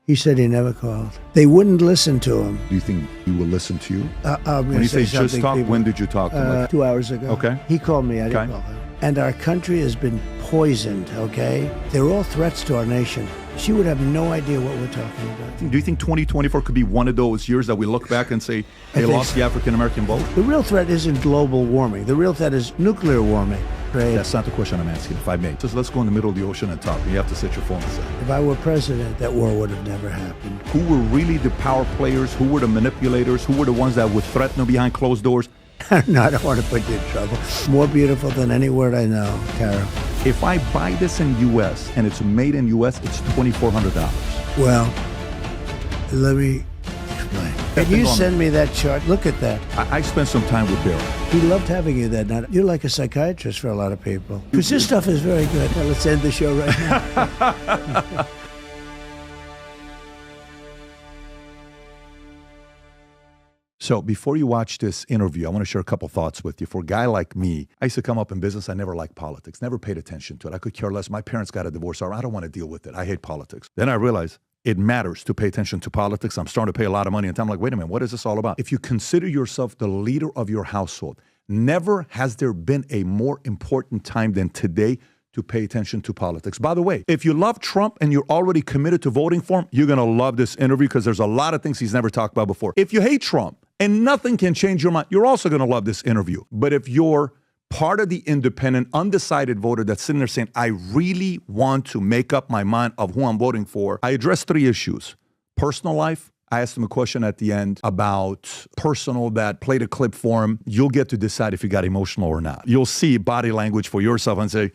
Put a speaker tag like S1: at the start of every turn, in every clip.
S1: He said he never called. They wouldn't listen to him.
S2: Do you think he will listen to you?
S1: When
S2: you say just talk, when did you talk to him?
S1: 2 hours ago.
S2: Okay.
S1: He called me. I didn't call him. And our country has been poisoned, okay? They're all threats to our nation. She would have no idea what we're talking about.
S2: Do you think 2024 could be one of those years that we look back and say they lost the African-American vote?
S1: The real threat isn't global warming. The real threat is nuclear warming. Right?
S2: That's not the question I'm asking, if I may. Just let's go in the middle of the ocean and talk. You have to set your phone aside.
S1: If I were president, that war would have never happened.
S2: Who were really the power players? Who were the manipulators? Who were the ones that would threaten them behind closed doors?
S1: No, I don't want to put you in trouble. More beautiful than any word I know, Tariff.
S2: If I buy this in U.S. and it's made in U.S., it's $2,400.
S1: Well, let me explain. Can you send me that chart? Look at that.
S2: I spent some time with Bill.
S1: He loved having you that night. You're like a psychiatrist for a lot of people. Because this stuff is very good. Now, let's end the show right now.
S2: So before you watch this interview, I want to share a couple thoughts with you. For a guy like me, I used to come up in business. I never liked politics, never paid attention to it. I could care less. My parents got a divorce. I don't want to deal with it. I hate politics. Then I realized it matters to pay attention to politics. I'm starting to pay a lot of money. And I'm like, wait a minute, what is this all about? If you consider yourself the leader of your household, never has there been a more important time than today to pay attention to politics. By the way, if you love Trump and you're already committed to voting for him, you're going to love this interview because there's a lot of things he's never talked about before. If you hate Trump and nothing can change your mind, you're also going to love this interview. But if you're part of the independent, undecided voter that's sitting there saying, I really want to make up my mind of who I'm voting for, I address 3 issues. Personal life. I asked him a question at the end about personal that played a clip for him. You'll get to decide if you got emotional or not. You'll see body language for yourself and say,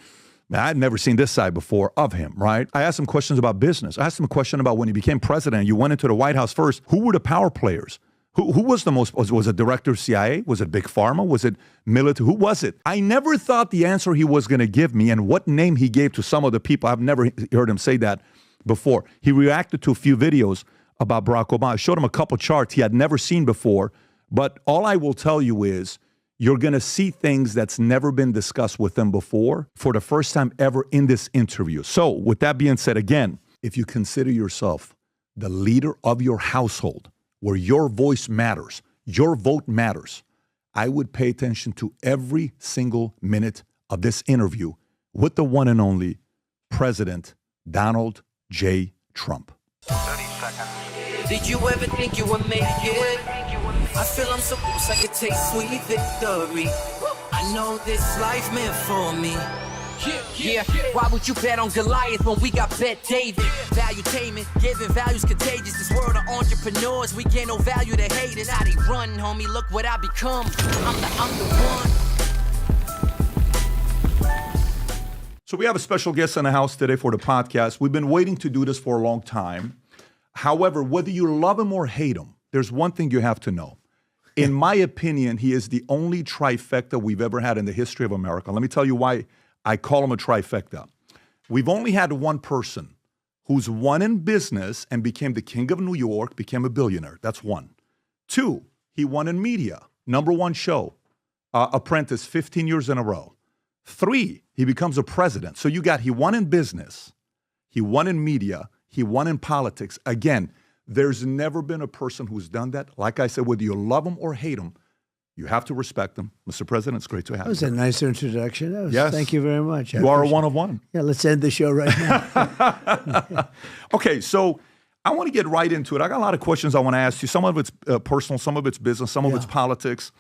S2: man, I'd never seen this side before of him, right? I asked him questions about business. I asked him a question about when he became president, you went into the White House first, who were the power players? Who was the most, was it director of CIA? Was it Big Pharma? Was it military? Who was it? I never thought the answer he was going to give me and what name he gave to some of the people. I've never heard him say that before. He reacted to a few videos about Barack Obama. I showed him a couple charts he had never seen before. But all I will tell you is you're going to see things that's never been discussed with him before for the first time ever in this interview. So with that being said, again, if you consider yourself the leader of your household, where your voice matters, your vote matters, I would pay attention to every single minute of this interview with the one and only President Donald J. Trump.
S3: 30 seconds.
S4: Did you ever think you would make it? I feel I'm so close I could taste sweet victory. I know this life meant for me. Yeah, why would you bet on Goliath when we got Bet David? Valuetainment, giving values contagious. This world of entrepreneurs, we get no value to haters. How they run, homie, look what I become. I'm the one.
S2: So we have a special guest in the house today for the podcast. We've been waiting to do this for a long time. However, whether you love him or hate him, there's one thing you have to know. In my opinion, he is the only trifecta we've ever had in the history of America. Let me tell you why I call him a trifecta. We've only had one person who's won in business and became the king of New York, became a billionaire. That's one. 2, he won in media. #1 show, Apprentice, 15 years in a row. 3, he becomes a president. So you got, he won in business, he won in media, he won in politics. Again, there's never been a person who's done that. Like I said, whether you love him or hate him, you have to respect them. Mr. President, it's great to have you.
S1: That was a nice introduction.
S2: Yes.
S1: Thank you very much.
S2: You are a one of one.
S1: Yeah, let's end the show right now.
S2: Okay, so I want to get right into it. I got a lot of questions I want to ask you. Some of it's personal, some of it's business, some of it's politics.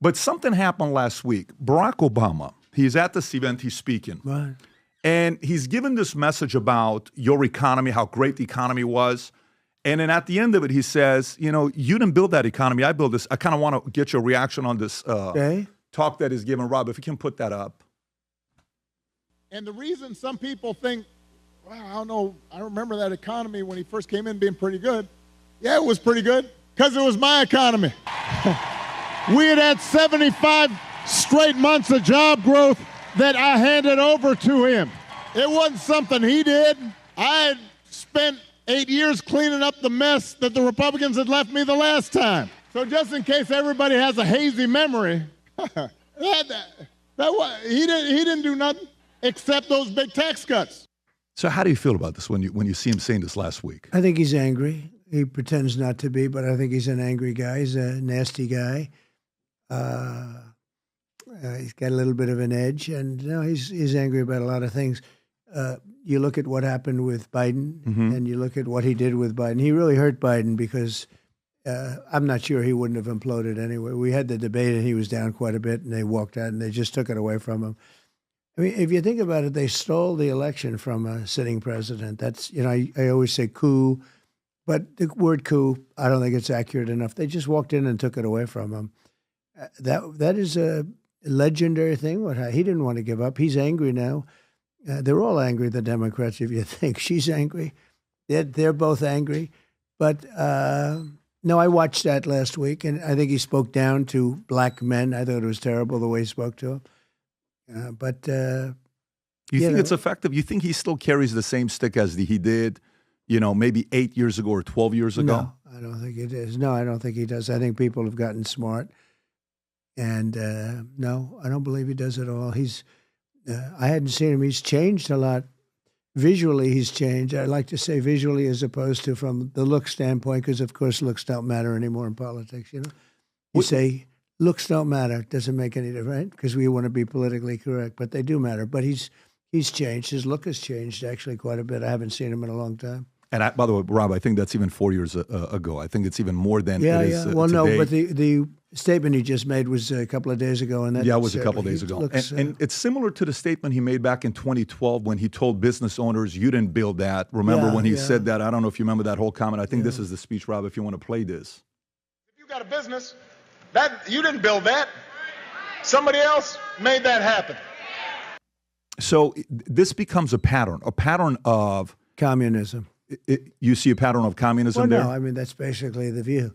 S2: But something happened last week. Barack Obama, he's at this event, he's speaking.
S1: Right.
S2: And he's given this message about your economy, how great the economy was. And then at the end of it, he says, you know, you didn't build that economy. I built this. I kind of want to get your reaction on this talk that he's given. Rob, if you can put that up.
S5: And the reason some people think, wow, I don't know, I remember that economy when he first came in being pretty good. Yeah, it was pretty good because it was my economy. We had 75 straight months of job growth that I handed over to him. It wasn't something he did. I had spent 8 years cleaning up the mess that the Republicans had left me the last time. So just in case everybody has a hazy memory, he didn't do nothing except those big tax cuts.
S2: So how do you feel about this when you see him saying this last week?
S1: I think he's angry. He pretends not to be, but I think he's an angry guy. He's a nasty guy. He's got a little bit of an edge, and he's angry about a lot of things. You look at what happened with Biden, and you look at what he did with Biden. He really hurt Biden because I'm not sure he wouldn't have imploded anyway. We had the debate, and he was down quite a bit, and they walked out, and they just took it away from him. I mean, if you think about it, they stole the election from a sitting president. That's, I always say coup, but the word coup, I don't think it's accurate enough. They just walked in and took it away from him. That is a legendary thing. He didn't want to give up. He's angry now. They're all angry, the Democrats, if you think. She's angry. They're both angry. But no, I watched that last week, and I think he spoke down to black men. I thought it was terrible the way he spoke to them. But
S2: you think it's effective? You think he still carries the same stick as he did, maybe 8 years ago or 12 years ago?
S1: No, I don't think it is. No, I don't think he does. I think people have gotten smart. And no, I don't believe he does at all. I hadn't seen him. He's changed a lot. Visually, he's changed. I like to say visually as opposed to from the look standpoint, because, of course, looks don't matter anymore in politics, You say looks don't matter. It doesn't make any difference, right? Because we want to be politically correct, but they do matter. But he's changed. His look has changed actually quite a bit. I haven't seen him in a long time.
S2: And by the way, Rob, I think that's even 4 years ago. I think it's even more than it is
S1: Well,
S2: today.
S1: no, but the statement he just made was a couple of days ago. And
S2: it was a couple of days ago. And it's similar to the statement he made back in 2012 when he told business owners, you didn't build that. Remember when he said that? I don't know if you remember that whole comment. I think this is the speech, Rob, if you want to play this.
S5: If you got a business, you didn't build that. Somebody else made that happen.
S2: So this becomes a pattern of
S1: communism.
S2: You see a pattern of communism there?
S1: No, I mean, that's basically the view.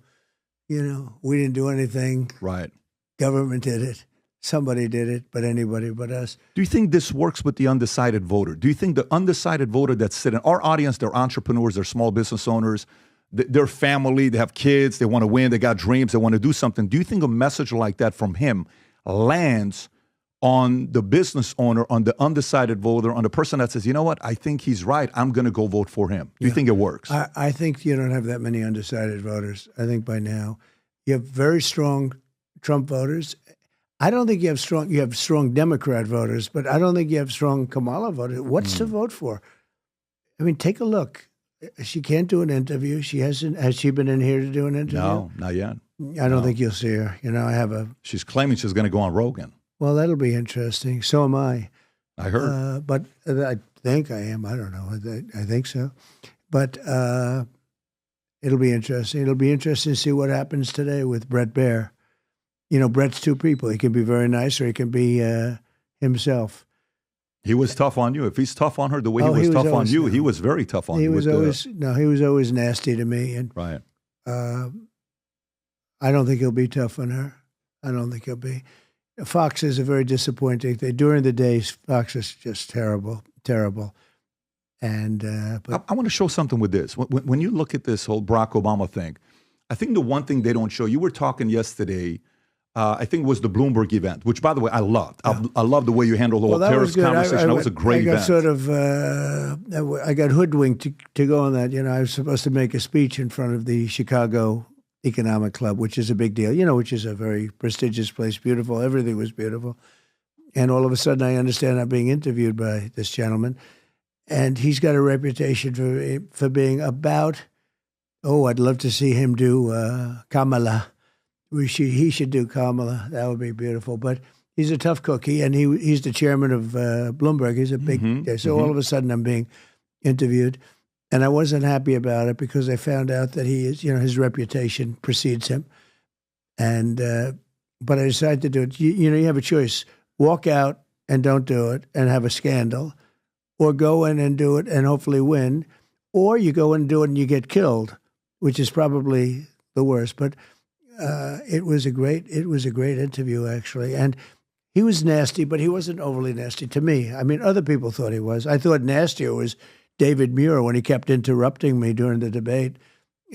S1: We didn't do anything.
S2: Right.
S1: Government did it. Somebody did it, but anybody but us.
S2: Do you think this works with the undecided voter? Do you think the undecided voter that's sitting, our audience, they're entrepreneurs, they're small business owners, they're family, they have kids, they want to win, they got dreams, they want to do something. Do you think a message like that from him lands on the business owner, on the undecided voter, on the person that says, you know what, I think he's right, I'm going to go vote for him? Do you think it works?
S1: I think you don't have that many undecided voters. I think by now you have very strong Trump voters. I don't think you have strong Democrat voters, but I don't think you have strong Kamala voters. What's to vote for? I mean, take a look. She can't do an interview. Has she been in here to do an interview?
S2: No, not yet.
S1: I don't think you'll see her.
S2: She's claiming she's going to go on Rogan.
S1: Well, that'll be interesting. So am I.
S2: I heard.
S1: But I think I am. I don't know. I think so. But it'll be interesting. It'll be interesting to see what happens today with Brett Baier. Brett's two people. He can be very nice or he can be himself.
S2: He was tough on you. If he's tough on her the way he was tough on you, he was very tough on you.
S1: He was always nasty to me. And
S2: right.
S1: I don't think he'll be tough on her. I don't think he'll be. Fox is a very disappointing thing. During the day, Fox is just terrible. And
S2: I want to show something with this. When you look at this whole Barack Obama thing, I think the one thing they don't show, you were talking yesterday, I think it was the Bloomberg event, which, by the way, I loved. Yeah. I love the way you handled the whole terrorist conversation. That was a great event.
S1: I got hoodwinked to go on that. I was supposed to make a speech in front of the Chicago Economic Club, which is a big deal, which is a very prestigious place, beautiful. Everything was beautiful. And all of a sudden, I understand I'm being interviewed by this gentleman. And he's got a reputation for being about, I'd love to see him do Kamala. He should do Kamala. That would be beautiful. But he's a tough cookie, and he's the chairman of Bloomberg. He's a big so all of a sudden I'm being interviewed. And I wasn't happy about it because I found out that he is, his reputation precedes him. And but I decided to do it. You have a choice: walk out and don't do it and have a scandal, or go in and do it and hopefully win, or you go in and do it and you get killed, which is probably the worst. But it was a great interview actually, and he was nasty, but he wasn't overly nasty to me. I mean, other people thought he was. I thought nastier was David Muir when he kept interrupting me during the debate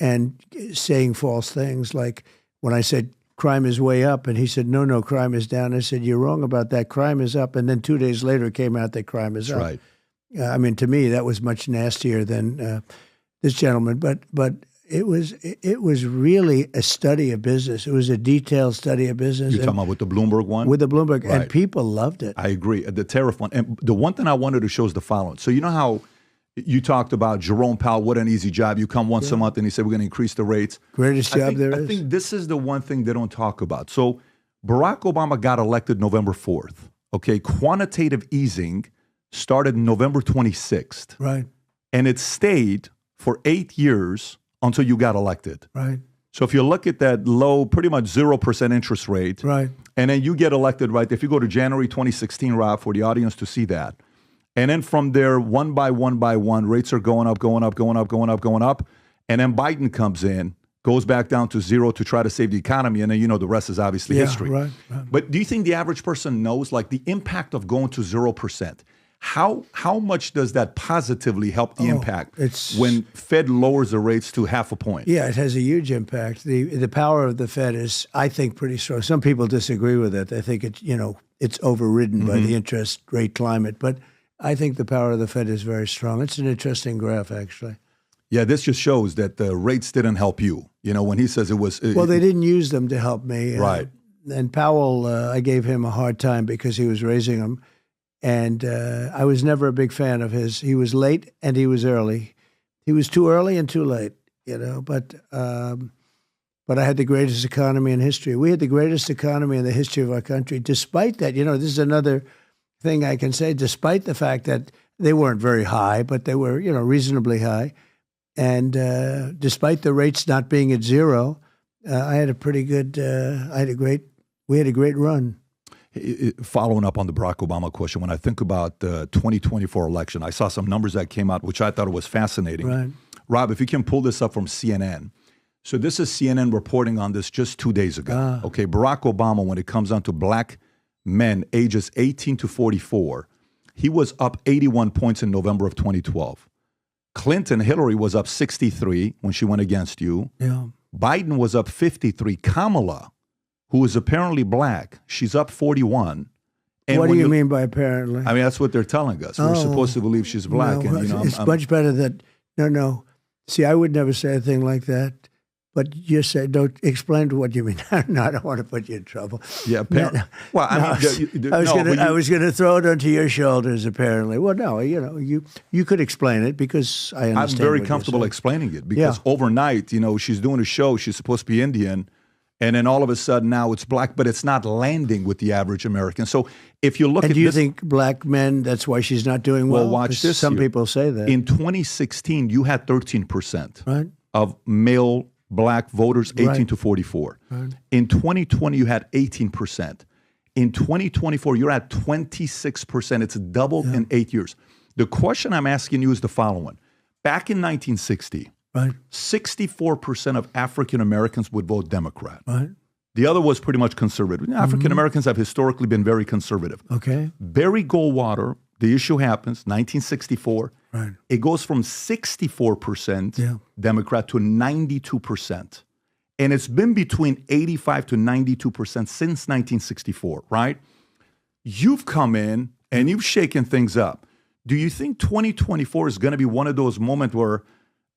S1: and saying false things, like when I said crime is way up, and he said, no, crime is down. I said, you're wrong about that. Crime is up. And then 2 days later, it came out that crime is up.
S2: Right.
S1: I mean, to me, that was much nastier than this gentleman. But it was really a study of business. It was a detailed study of business.
S2: You're talking about with the Bloomberg one?
S1: With the Bloomberg,
S2: Right.
S1: and people loved it.
S2: I agree. The tariff one. And the one thing I wanted to show is the following. So you know how you talked about Jerome Powell, what an easy job. You come once a month and he said, we're going to increase the rates.
S1: Greatest job there is.
S2: I think this is the one thing they don't talk about. So Barack Obama got elected November 4th. Okay, quantitative easing started November 26th.
S1: Right,
S2: And it stayed for 8 years until you got elected.
S1: right,
S2: So if you look at that low, pretty much 0% interest rate,
S1: right.
S2: and then you get elected, right? If you go to January 2016, Rob, for the audience to see that. And then from there, one by one, rates are going up, going up, going up, going up, going up. And then Biden comes in, goes back down to zero to try to save the economy. And then, you know, the rest is obviously history.
S1: Right.
S2: But do you think the average person knows, like, the impact of going to 0%? How much does that positively help the impact when Fed lowers the rates to 0.5 point?
S1: Yeah, it has a huge impact. The power of the Fed is, I think, pretty strong. Some people disagree with it. They think it's overridden by the interest rate climate. But I think the power of the Fed is very strong. It's an interesting graph, actually.
S2: Yeah, this just shows that the rates didn't help you. You know, when he says it was...
S1: Well, they didn't use them to help me.
S2: Right.
S1: And Powell, I gave him a hard time because he was raising them. And I was never a big fan of his. He was late and he was early. He was too early and too late, you know. But I had the greatest economy in history. We had the greatest economy in the history of our country. Despite that, you know, this is another thing I can say, despite the fact that they weren't very high, but they were, you know, reasonably high. And despite the rates not being at zero, I had a pretty good, we had a great run.
S2: Following up on the Barack Obama question, when I think about the 2024 election, I saw some numbers that came out, which I thought was fascinating.
S1: Right.
S2: Rob, if you can pull this up from CNN. So this is CNN reporting on this just 2 days ago. Okay, Barack Obama, when it comes down to black men ages 18 to 44, he was up 81 points in November of 2012. Hillary was up 63 when she went against you.
S1: Yeah.
S2: Biden was up 53. Kamala, who is apparently black, she's up 41. And
S1: what do you mean by apparently?
S2: I mean, that's what they're telling us. We're supposed to believe she's black.
S1: No,
S2: and, you know,
S1: it's much better that, no. See, I would never say a thing like that. But you say, don't explain what you mean. No, I don't want to put you in trouble.
S2: Yeah, apparently. Well,
S1: I was going to throw it onto your shoulders, apparently. Well, no, you know, you could explain it because I understand.
S2: I'm very comfortable explaining it because overnight, you know, she's doing a show. She's supposed to be Indian. And then all of a sudden now it's black, but it's not landing with the average American. So if you look at
S1: do you think black men, that's why she's not doing well?
S2: Well, watch this.
S1: Some people say that.
S2: In 2016, you had 13%
S1: right.
S2: of male black voters 18
S1: right.
S2: to 44.
S1: Right.
S2: In 2020, you had 18%. In 2024, you're at 26%. It's doubled in 8 years. The question I'm asking you is the following. Back in 1960,
S1: right.
S2: 64% of African Americans would vote Democrat.
S1: Right.
S2: The other was pretty much conservative. African Americans have historically been very conservative.
S1: Okay.
S2: Barry Goldwater, the issue happens, 1964.
S1: Right.
S2: It goes from 64% Democrat to 92%. And it's been between 85 to 92% since 1964, right? You've come in and you've shaken things up. Do you think 2024 is going to be one of those moments where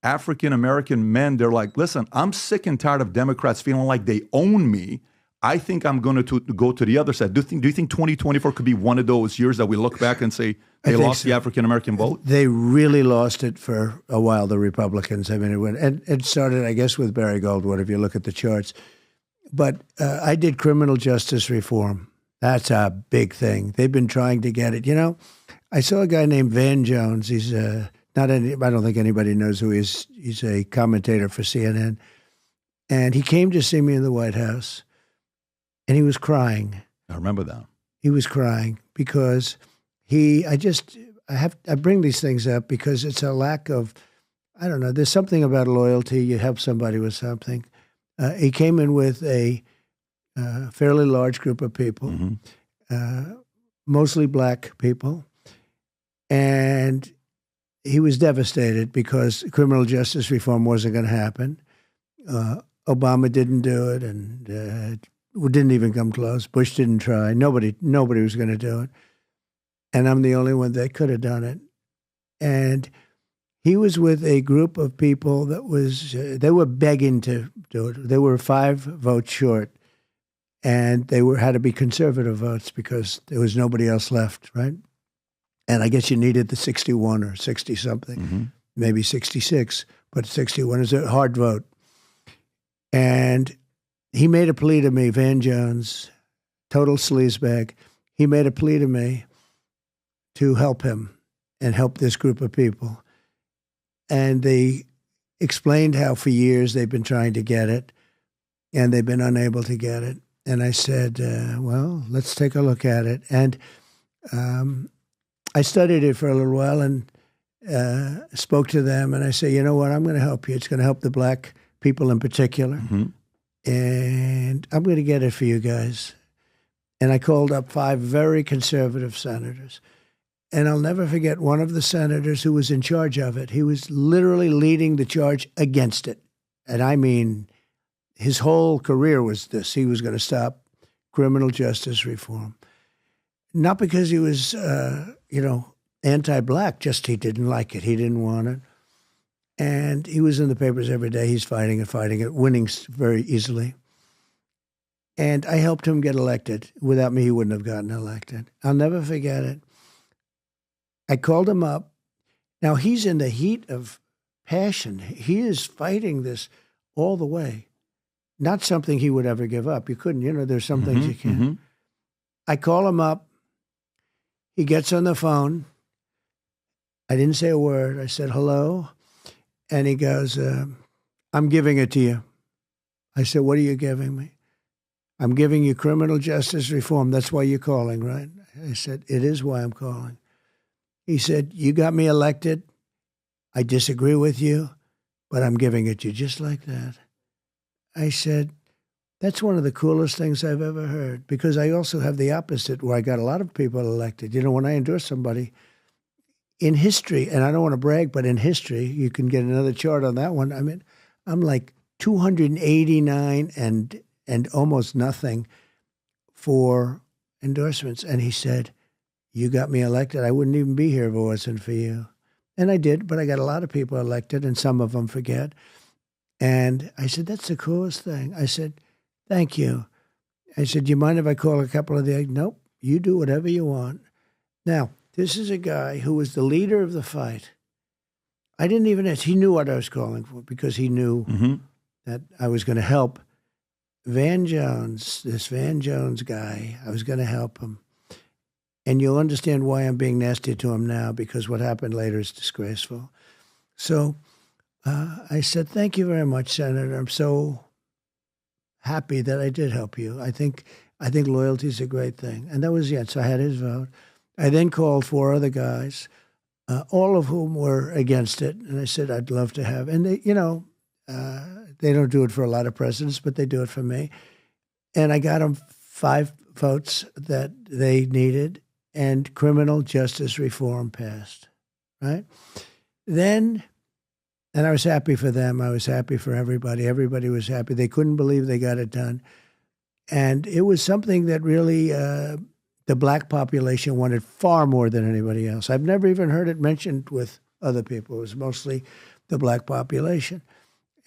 S2: African-American men, they're like, listen, I'm sick and tired of Democrats feeling like they own me. I think I'm going to go to the other side. Do you think 2024 could be one of those years that we look back and say they lost the African-American vote?
S1: They really lost it for a while, the Republicans. I mean, it started, I guess, with Barry Goldwater, if you look at the charts. But I did criminal justice reform. That's a big thing. They've been trying to get it. You know, I saw a guy named Van Jones. He's I don't think anybody knows who he is. He's a commentator for CNN. And he came to see me in the White House. And he was crying.
S2: I remember that.
S1: He was crying because I bring these things up because it's a lack of, I don't know, there's something about loyalty. You help somebody with something. He came in with a fairly large group of people, mostly black people. And he was devastated because criminal justice reform wasn't going to happen. Obama didn't do it, and didn't even come close. Bush didn't try. Nobody was going to do it. And I'm the only one that could have done it. And he was with a group of people that was, they were begging to do it. They were 5 votes short. And they had to be conservative votes because there was nobody else left, right? And I guess you needed the 61 or 60 something, maybe 66, but 61 is a hard vote. And he made a plea to me, Van Jones, total sleazebag. He made a plea to me to help him and help this group of people. And they explained how for years they've been trying to get it and they've been unable to get it. And I said, well, let's take a look at it. And I studied it for a little while and spoke to them. And I said, you know what, I'm going to help you. It's going to help the black people in particular. And I'm going to get it for you guys. And I called up 5 very conservative senators. And I'll never forget one of the senators who was in charge of it. He was literally leading the charge against it. And I mean, his whole career was this. He was going to stop criminal justice reform. Not because he was, anti-black, just he didn't like it. He didn't want it. And he was in the papers every day. He's fighting it, winning very easily. And I helped him get elected. Without me, he wouldn't have gotten elected. I'll never forget it. I called him up. Now, he's in the heat of passion. He is fighting this all the way. Not something he would ever give up. You couldn't, there's some things you can't. I call him up. He gets on the phone. I didn't say a word. I said, hello. And he goes, I'm giving it to you. I said, what are you giving me? I'm giving you criminal justice reform. That's why you're calling, right? I said, it is why I'm calling. He said, you got me elected. I disagree with you, but I'm giving it to you just like that. I said, that's one of the coolest things I've ever heard, because I also have the opposite where I got a lot of people elected. When I endorse somebody in history, and I don't want to brag, but in history, you can get another chart on that one. I mean, I'm like 289 and almost nothing for endorsements. And he said, you got me elected. I wouldn't even be here if it wasn't for you. And I did, but I got a lot of people elected, and some of them forget. And I said, that's the coolest thing. I said, thank you. I said, do you mind if I call a couple of the... Nope, you do whatever you want. Now, this is a guy who was the leader of the fight. I didn't even ask. He knew what I was calling for because he knew that I was going to help Van Jones, this Van Jones guy. I was going to help him. And you'll understand why I'm being nasty to him now, because what happened later is disgraceful. So I said, thank you very much, Senator. I'm so happy that I did help you. I think loyalty is a great thing. And that was it. So I had his vote. I then called 4 other guys, all of whom were against it. And I said, I'd love to have. And they, they don't do it for a lot of presidents, but they do it for me. And I got them 5 votes that they needed, and criminal justice reform passed, right? Then, and I was happy for them. I was happy for everybody. Everybody was happy. They couldn't believe they got it done. And it was something that really the black population wanted far more than anybody else. I've never even heard it mentioned with other people. It was mostly the black population.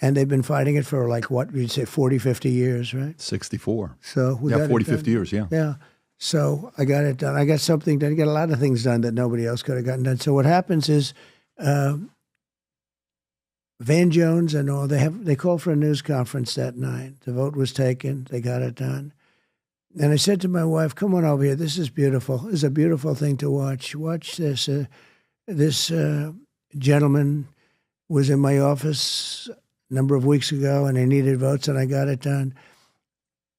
S1: And they've been fighting it for like, what, you'd say 40, 50 years, right?
S2: 64.
S1: So we got
S2: 40,
S1: it done.
S2: 50 years, yeah.
S1: Yeah. So I got it done. I got something done. I got a lot of things done that nobody else could have gotten done. So what happens is Van Jones and all, they called for a news conference that night. The vote was taken. They got it done. And I said to my wife, come on over here. This is beautiful. This is a beautiful thing to watch. Watch this. This gentleman was in my office a number of weeks ago, and they needed votes, and I got it done.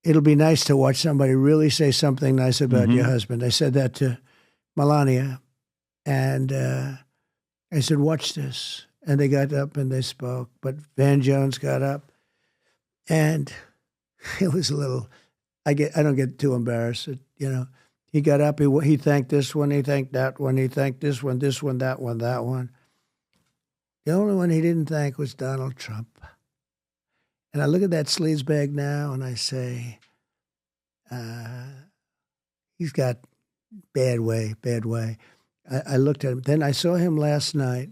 S1: It'll be nice to watch somebody really say something nice about your husband. I said that to Melania, and I said, watch this. And they got up and they spoke, but Van Jones got up, and it was a little... I don't get too embarrassed. He got up. He thanked this one. He thanked that one. He thanked this one, that one, that one. The only one he didn't thank was Donald Trump. And I look at that sleazebag now, and I say, he's got bad way. I looked at him. Then I saw him last night,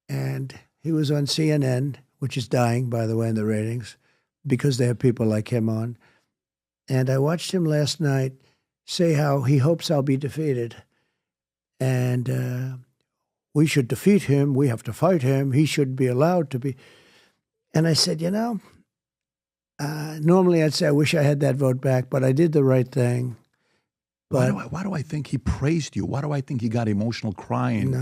S1: and he was on CNN, which is dying, by the way, in the ratings, because they have people like him on. And I watched him last night say how he hopes I'll be defeated. And we should defeat him. We have to fight him. He shouldn't be allowed to be. And I said, normally I'd say I wish I had that vote back, but I did the right thing. But
S2: why do I think he praised you? Why do I think he got emotional crying,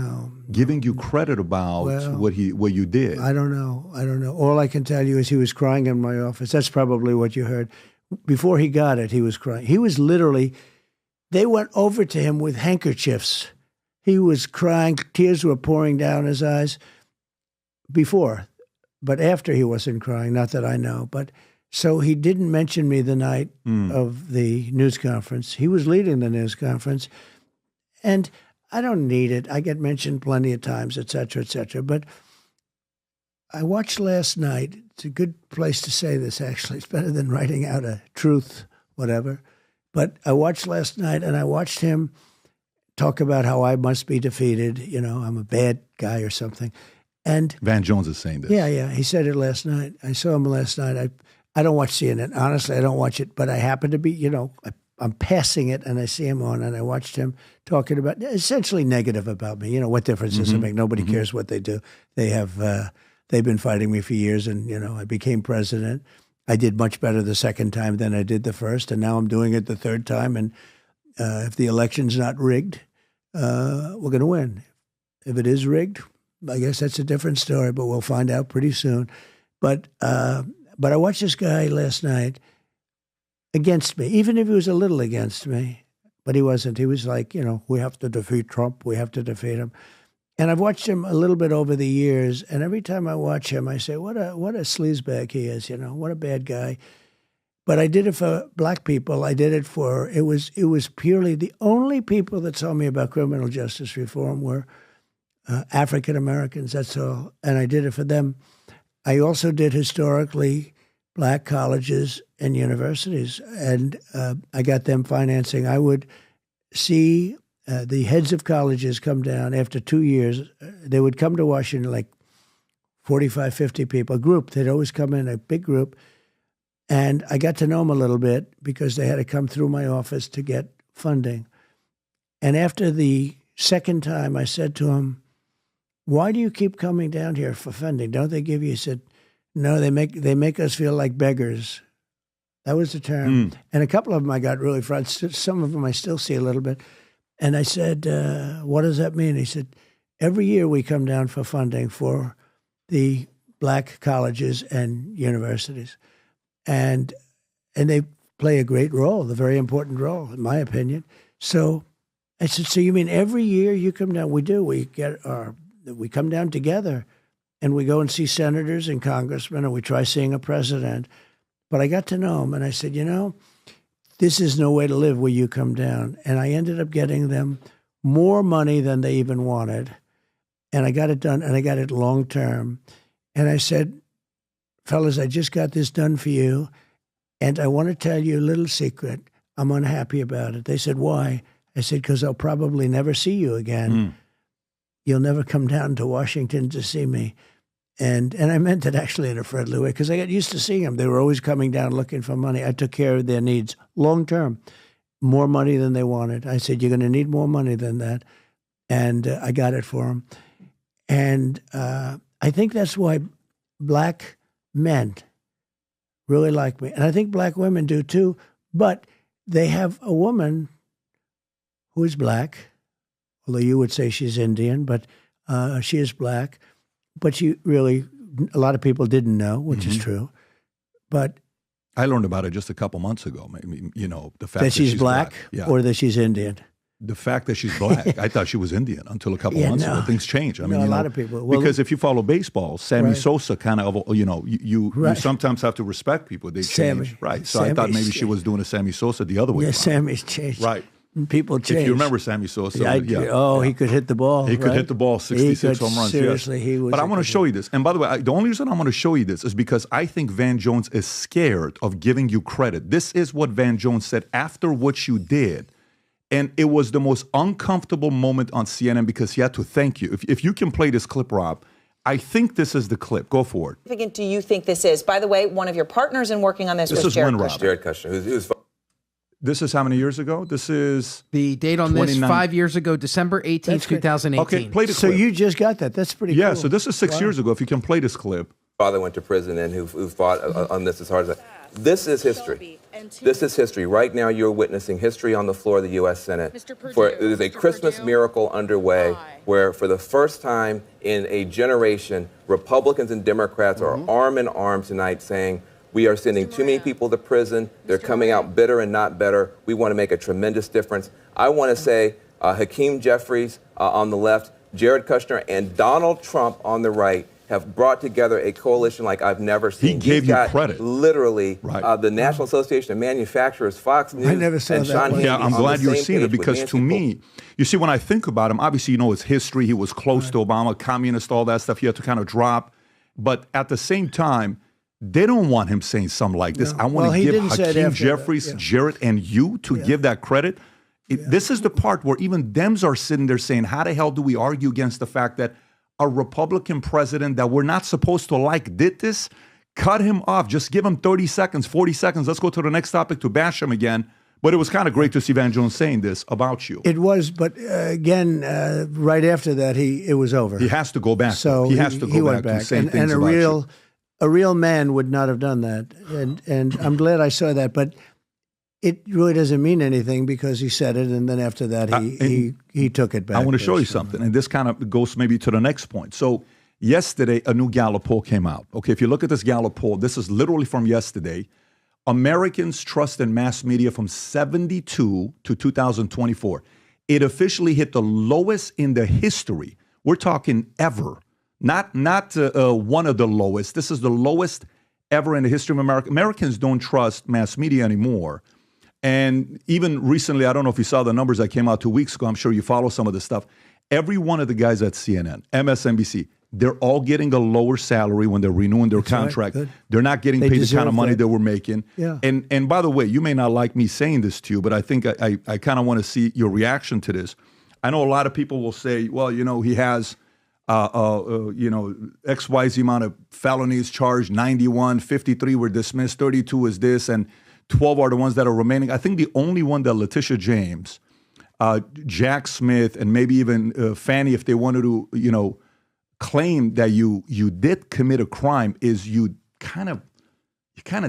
S2: giving you credit about what you did?
S1: I don't know. All I can tell you is he was crying in my office. That's probably what you heard. Before he got it, he was crying. He was literally, they went over to him with handkerchiefs. He was crying. Tears were pouring down his eyes before. But after he wasn't crying, not that I know. But so he didn't mention me the night of the news conference. He was leading the news conference. And I don't need it. I get mentioned plenty of times, et cetera, et cetera. But I watched last night. It's a good place to say this, actually. It's better than writing out a truth, whatever. But I watched last night, and I watched him talk about how I must be defeated. I'm a bad guy or something. And
S2: Van Jones is saying this.
S1: Yeah. He said it last night. I saw him last night. I don't watch CNN. Honestly, I don't watch it. But I happen to be, I'm passing it, and I see him on, and I watched him talking about essentially negative about me. What difference does it make? Nobody cares what they do. They've been fighting me for years, and, I became president. I did much better the second time than I did the first, and now I'm doing it the third time. And if the election's not rigged, we're going to win. If it is rigged, I guess that's a different story, but we'll find out pretty soon. But I watched this guy last night against me, even if he was a little against me, but he wasn't. He was like, we have to defeat Trump. We have to defeat him. And I've watched him a little bit over the years, and every time I watch him, I say, what a sleazebag he is, what a bad guy. But I did it for black people. I did it for, it was purely, the only people that told me about criminal justice reform were African Americans, that's all. And I did it for them. I also did historically black colleges and universities, and I got them financing. I would see the heads of colleges come down after 2 years. They would come to Washington, like 45, 50 people, a group. They'd always come in, a big group. And I got to know them a little bit because they had to come through my office to get funding. And after the second time, I said to him, why do you keep coming down here for funding? Don't they give you? He said, no, they make us feel like beggars. That was the term. And a couple of them I got really frustrated. Some of them I still see a little bit. And I said, what does that mean? He said, every year we come down for funding for the black colleges and universities. And they play a great role, a very important role, in my opinion. So I said, so you mean every year you come down? We do. We come down together, and we go and see senators and congressmen, and we try seeing a president. But I got to know him, and I said, this is no way to live where you come down. And I ended up getting them more money than they even wanted. And I got it done, and I got it long term. And I said, fellas, I just got this done for you, and I want to tell you a little secret. I'm unhappy about it. They said, why? I said, because I'll probably never see you again. You'll never come down to Washington to see me. And I meant it actually in a friendly way because I got used to seeing them. They were always coming down looking for money. I took care of their needs long term, more money than they wanted. I said, you're going to need more money than that. And I got it for them. And I think that's why black men really like me. And I think black women do too. But they have a woman who is black, although you would say she's Indian, but she is black. But she really, a lot of people didn't know, which is true. But
S2: I learned about it just a couple months ago. The fact
S1: that she's black or that she's Indian.
S2: The fact that she's black, I thought she was Indian until a couple months ago. Things change.
S1: A lot of people. Well,
S2: because if you follow baseball, Sammy Sosa kind of, you sometimes have to respect people. They change, right? So I thought maybe she was doing a Sammy Sosa the other way.
S1: Yeah, Sammy's changed.
S2: Right.
S1: People change.
S2: If you remember Sammy Sosa.
S1: He could hit the ball.
S2: He could hit the ball 66 home runs.
S1: Seriously,
S2: yes.
S1: he was.
S2: But I want to show you this. And by the way, the only reason I want to show you this is because I think Van Jones is scared of giving you credit. This is what Van Jones said after what you did. And it was the most uncomfortable moment on CNN because he had to thank you. If you can play this clip, Rob, I think this is the clip. Go for it.
S3: How significant do you think this is? By the way, one of your partners in working on this was Jared Kushner.
S6: Jared Kushner, who's
S2: This is how many years ago? This is
S7: the date on 29. This 5 years ago, December 18th, 2018.
S2: Okay, play the clip.
S1: So you just got that. That's pretty cool.
S2: Yeah, so this is 6 years ago. If you can play this clip.
S6: Father went to prison and who fought on this as hard as that. This is history. This is history. Right now, you're witnessing history on the floor of the U.S. Senate. It is a Christmas miracle underway where, for the first time in a generation, Republicans and Democrats are arm in arm tonight saying, we are sending too many people to prison. They're coming out bitter and not better. We want to make a tremendous difference. I want to say Hakeem Jeffries on the left, Jared Kushner, and Donald Trump on the right have brought together a coalition like I've never seen.
S2: He gave you credit.
S6: Literally, the National Association of Manufacturers, Fox News,
S1: I never saw
S6: and
S1: that
S6: Sean Hannity.
S2: Yeah, I'm glad you've seen it because to me,
S6: Pelosi.
S2: you see, when I think about him, obviously, you know, his history. He was close to Obama, communist, all that stuff. He had to kind of drop. But at the same time, they don't want him saying something like this. I want to give Hakeem Jeffries, Jared, and you to give that credit. This is the part where even Dems are sitting there saying, how the hell do we argue against the fact that a Republican president that we're not supposed to like did this? Cut him off. Just give him 30 seconds, 40 seconds. Let's go to the next topic to bash him again. But it was kind of great to see Van Jones saying this about you.
S1: It was, but again, right after that, it was over.
S2: He has to go back.
S1: So
S2: he has to go back to say things about you.
S1: A real man would not have done that, and I'm glad I saw that. But it really doesn't mean anything because he said it, and then after that, he took it back.
S2: I want to show you something, and this kind of goes maybe to the next point. So yesterday, a new Gallup poll came out. Okay, if you look at this Gallup poll, this is literally from yesterday. Americans' trust in mass media from 72 to 2024. It officially hit the lowest in the history. We're talking ever. Not one of the lowest. This is the lowest ever in the history of America. Americans don't trust mass media anymore. And even recently, I don't know if you saw the numbers that came out 2 weeks ago. I'm sure you follow some of this stuff. Every one of the guys at CNN, MSNBC, they're all getting a lower salary when they're renewing their contract.
S1: Right,
S2: they're not getting paid the kind of money that we're making.
S1: Yeah.
S2: And by the way, you may not like me saying this to you, but I think I kind of want to see your reaction to this. I know a lot of people will say, well, you know, he has XYZ amount of felonies charged, 91, 53 were dismissed, 32 is this, and 12 are the ones that are remaining. I think the only one that Letitia James, Jack Smith, and maybe even Fannie, if they wanted to, you know, claim that you did commit a crime, is you kind of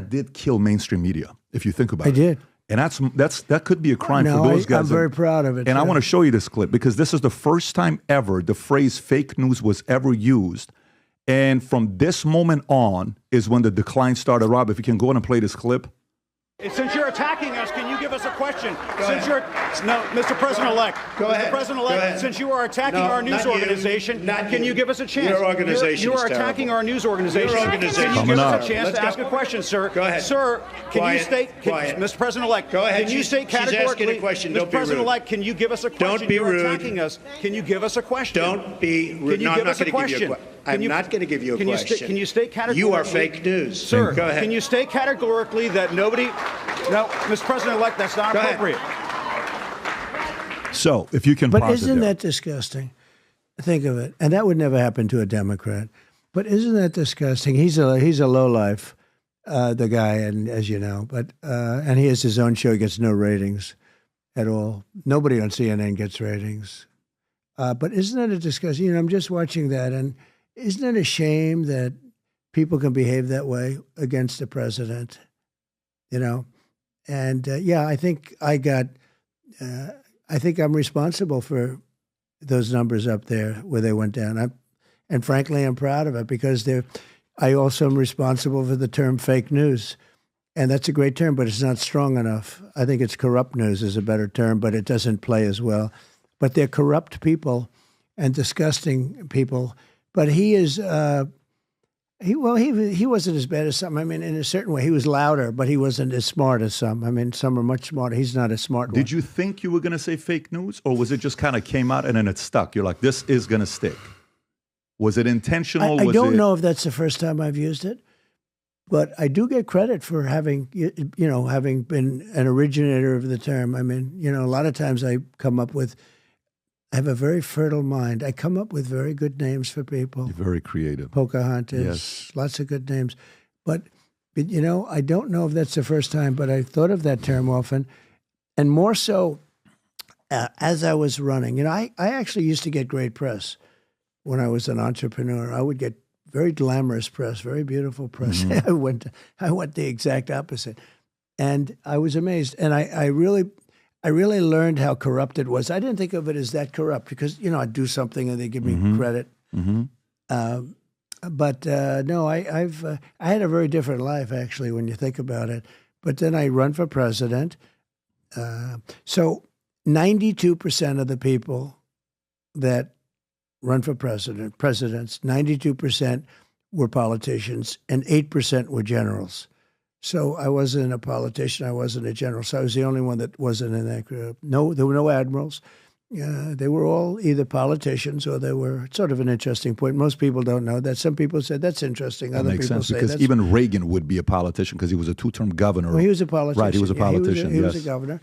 S2: did kill mainstream media, if you think about it.
S1: I did.
S2: And that could be a crime for those guys.
S1: I'm very proud of it.
S2: And I want to show you this clip because this is the first time ever the phrase fake news was ever used. And from this moment on is when the decline started. Rob, if you can go on and play this clip.
S8: Since you're attacking us, can you give us a question? Mr. President-elect.
S9: Go ahead.
S8: Mr. President-elect, since you are attacking our news organization, can you give us a chance?
S9: Your organization
S8: You are attacking our news organization.
S9: Your organization.
S8: Can you give us a chance to ask a question, sir?
S9: Go ahead.
S8: Sir, can you state, Mr. President-elect,
S9: go ahead.
S8: Can you state categorically,
S9: she's asking a question. Don't
S8: Mr.
S9: be rude.
S8: President-elect, can you give us a question?
S9: Don't be rude.
S8: You're attacking us. Can you give us a question?
S9: Don't be rude.
S8: Can you give us a question?
S9: I'm not going to give you a question.
S8: Can you state categorically?
S9: You are fake news.
S8: Sir,
S9: go ahead.
S8: Can you state categorically that nobody... No, Mr. President-elect, that's not appropriate.
S2: So, if you can
S1: But
S2: pause
S1: isn't
S2: it there.
S1: that disgusting? Think of it. And that would never happen to a Democrat. But isn't that disgusting? He's a lowlife, the guy, and as you know. And he has his own show. He gets no ratings at all. Nobody on CNN gets ratings. But isn't that a disgusting? You know, I'm just watching that, and isn't it a shame that people can behave that way against the president? You know, and I think I think I'm responsible for those numbers up there where they went down. And frankly, I'm proud of it because I also am responsible for the term fake news. And that's a great term, but it's not strong enough. I think it's corrupt news is a better term, but it doesn't play as well. But they're corrupt people and disgusting people. But he is, he wasn't as bad as some. I mean, in a certain way, he was louder, but he wasn't as smart as some. I mean, some are much smarter. He's not as smart.
S2: Did you think you were going to say fake news, or was it just kind of came out and then it stuck? You're like, this is going to stick. Was it intentional?
S1: I don't know if that's the first time I've used it. But I do get credit for having been an originator of the term. I mean, a lot of times I have a very fertile mind. I come up with very good names for people.
S2: You're very creative.
S1: Pocahontas,
S2: Yes.
S1: lots of good names. But I don't know if that's the first time, but I thought of that term often. And more so as I was running. I actually used to get great press when I was an entrepreneur. I would get very glamorous press, very beautiful press.
S2: Mm-hmm.
S1: I went the exact opposite. And I was amazed. And I really learned how corrupt it was. I didn't think of it as that corrupt because, I'd do something and they give me credit.
S2: Mm-hmm.
S1: But no, I had a very different life, actually, when you think about it. But then I run for president. So 92% of the people that run for presidents, 92% were politicians, and 8% were generals. So I wasn't a politician. I wasn't a general. So I was the only one that wasn't in that group. No, there were no admirals. They were all either politicians or they were sort of an interesting point. Most people don't know that. Some people said that's interesting.
S2: That makes sense because even Reagan would be a politician because he was a two-term governor.
S1: Well, he was a politician.
S2: Right, he was a politician.
S1: He was a governor.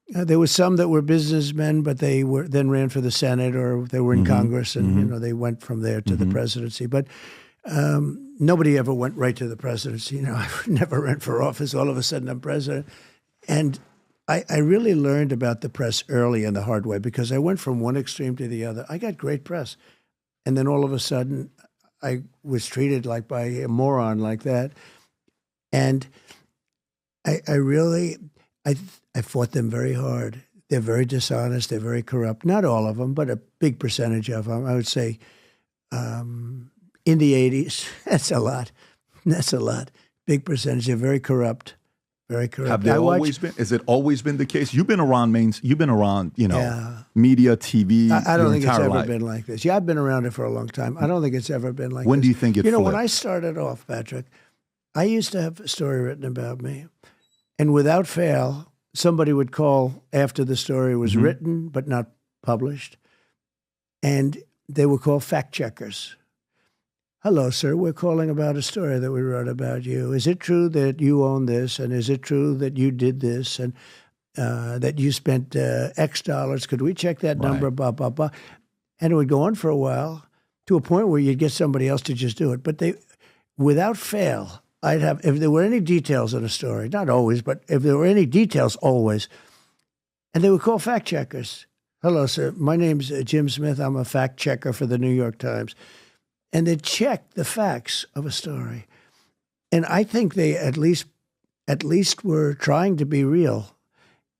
S1: There were some that were businessmen, but they then ran for the Senate or they were in Congress, and they went from there to the presidency. But nobody ever went right to the presidency. I never ran for office. All of a sudden, I'm president, and I really learned about the press early and the hard way because I went from one extreme to the other. I got great press, and then all of a sudden, I was treated like by a moron like that, and I fought them very hard. They're very dishonest. They're very corrupt. Not all of them, but a big percentage of them. I would say in the 80s, that's a lot. That's a lot. Big percentage. They're very corrupt. Very corrupt.
S2: Have they always been? Has it always been the case? You've been around media, TV.
S1: I don't think it's ever
S2: life.
S1: been like this. Yeah, I've been around it for a long time. I don't think it's ever been like this.
S2: When do you think it flipped?
S1: When I started off, Patrick, I used to have a story written about me. And without fail, somebody would call after the story was written but not published. And they were called fact checkers. Hello, sir. We're calling about a story that we wrote about you. Is it true that you own this? And is it true that you did this? And that you spent X dollars? Could we check that number? Blah, blah, blah. And it would go on for a while to a point where you'd get somebody else to just do it. But without fail, I'd have, if there were any details in a story, not always, but if there were any details, always. And they would call fact checkers. Hello, sir. My name's Jim Smith. I'm a fact checker for the New York Times. And they check the facts of a story. And I think they at least were trying to be real.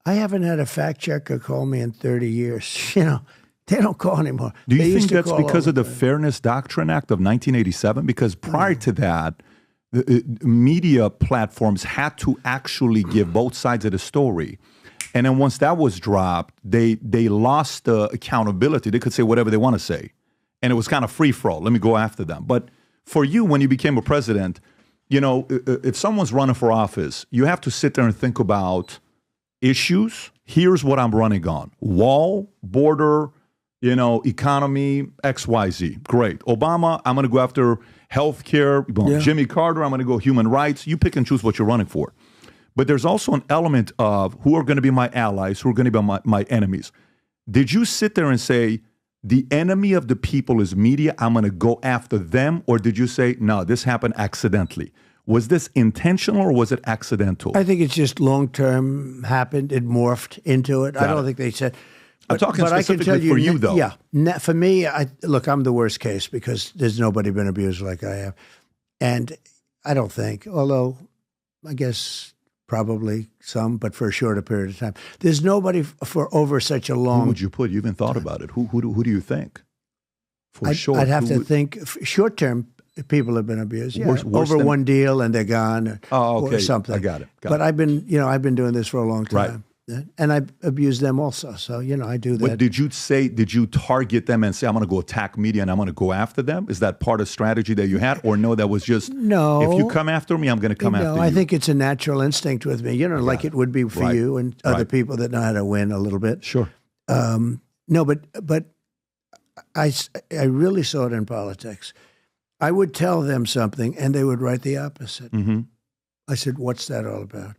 S1: I haven't had a fact checker call me in 30 years. They don't call anymore.
S2: Do you think that's because of the Fairness Doctrine Act of 1987? Because prior to that, the media platforms had to actually give both sides of the story. And then once that was dropped, they lost the accountability. They could say whatever they want to say. And it was kind of free-for-all. Let me go after them. But for you, when you became a president, if someone's running for office, you have to sit there and think about issues. Here's what I'm running on. Wall, border, economy, XYZ. Great. Obama, I'm going to go after healthcare. Yeah. Jimmy Carter, I'm going to go human rights. You pick and choose what you're running for. But there's also an element of who are going to be my allies, who are going to be my enemies. Did you sit there and say, the enemy of the people is media, I'm going to go after them? Or did you say, no, this happened accidentally? Was this intentional or was it accidental?
S1: I think it's just long-term happened. It morphed into it. I don't think they said.
S2: I'm talking specifically for you, though.
S1: Yeah. For me, look, I'm the worst case because there's nobody been abused like I have. And I don't think, although I guess probably some, but for a shorter period of time. There's nobody for over such a long...
S2: Who would you put? You even thought about it. Who do you think?
S1: I'd have to think short-term people have been abused. Yeah, over one deal and they're gone or something.
S2: I got it.
S1: But I've been doing this for a long time. Right. And I abuse them also. So, I do that.
S2: But did you target them and say, I'm going to go attack media and I'm going to go after them? Is that part of strategy that you had? Or no, that was just, if you come after me, I'm going to come after you?
S1: I think it's a natural instinct with me, like it would be for you and other people that know how to win a little bit.
S2: Sure.
S1: No, but I really saw it in politics. I would tell them something and they would write the opposite. I said, what's that all about?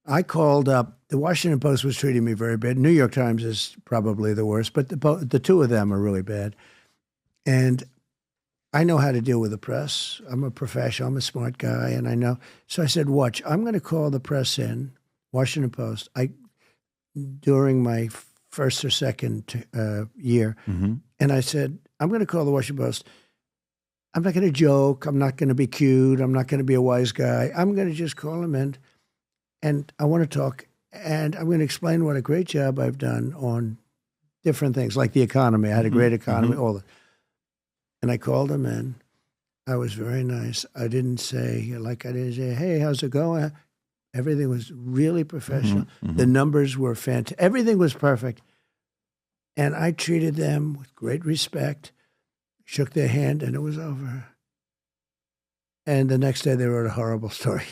S1: I called up, the Washington Post was treating me very bad. New York Times is probably the worst, but the two of them are really bad. And I know how to deal with the press. I'm a professional. I'm a smart guy, and I know. So I said, watch, I'm going to call the press in, Washington Post. During my first or second year, and I said, I'm going to call the Washington Post. I'm not going to joke. I'm not going to be cute. I'm not going to be a wise guy. I'm going to just call them in, and I want to talk, and I'm going to explain what a great job I've done on different things, like the economy. I had a great economy, all that. And I called them in. I was very nice. I didn't say, hey, how's it going? Everything was really professional. The numbers were fantastic. Everything was perfect. And I treated them with great respect, shook their hand, and it was over. And the next day they wrote a horrible story.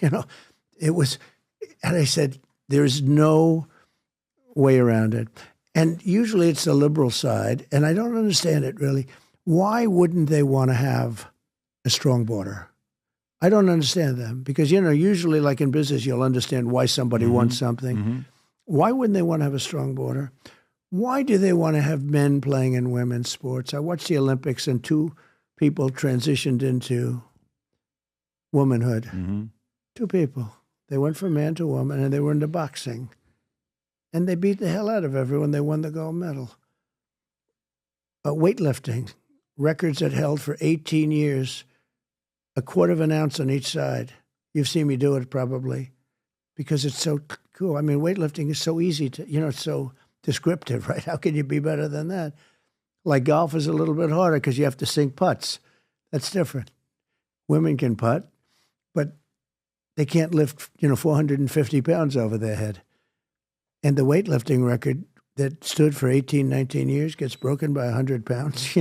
S1: It was, and I said, there's no way around it. And usually it's the liberal side, and I don't understand it really. Why wouldn't they want to have a strong border? I don't understand them because, usually like in business, you'll understand why somebody wants something. Why wouldn't they want to have a strong border? Why do they want to have men playing in women's sports? I watched the Olympics and two people transitioned into womanhood. Two people. They went from man to woman and they were into boxing. And they beat the hell out of everyone. They won the gold medal. Weightlifting, records that held for 18 years, a quarter of an ounce on each side. You've seen me do it probably because it's so cool. I mean, weightlifting is so easy to, it's so descriptive, right? How can you be better than that? Like golf is a little bit harder because you have to sink putts. That's different. Women can putt, but they can't lift, 450 pounds over their head. And the weightlifting record that stood for 18, 19 years gets broken by 100 pounds.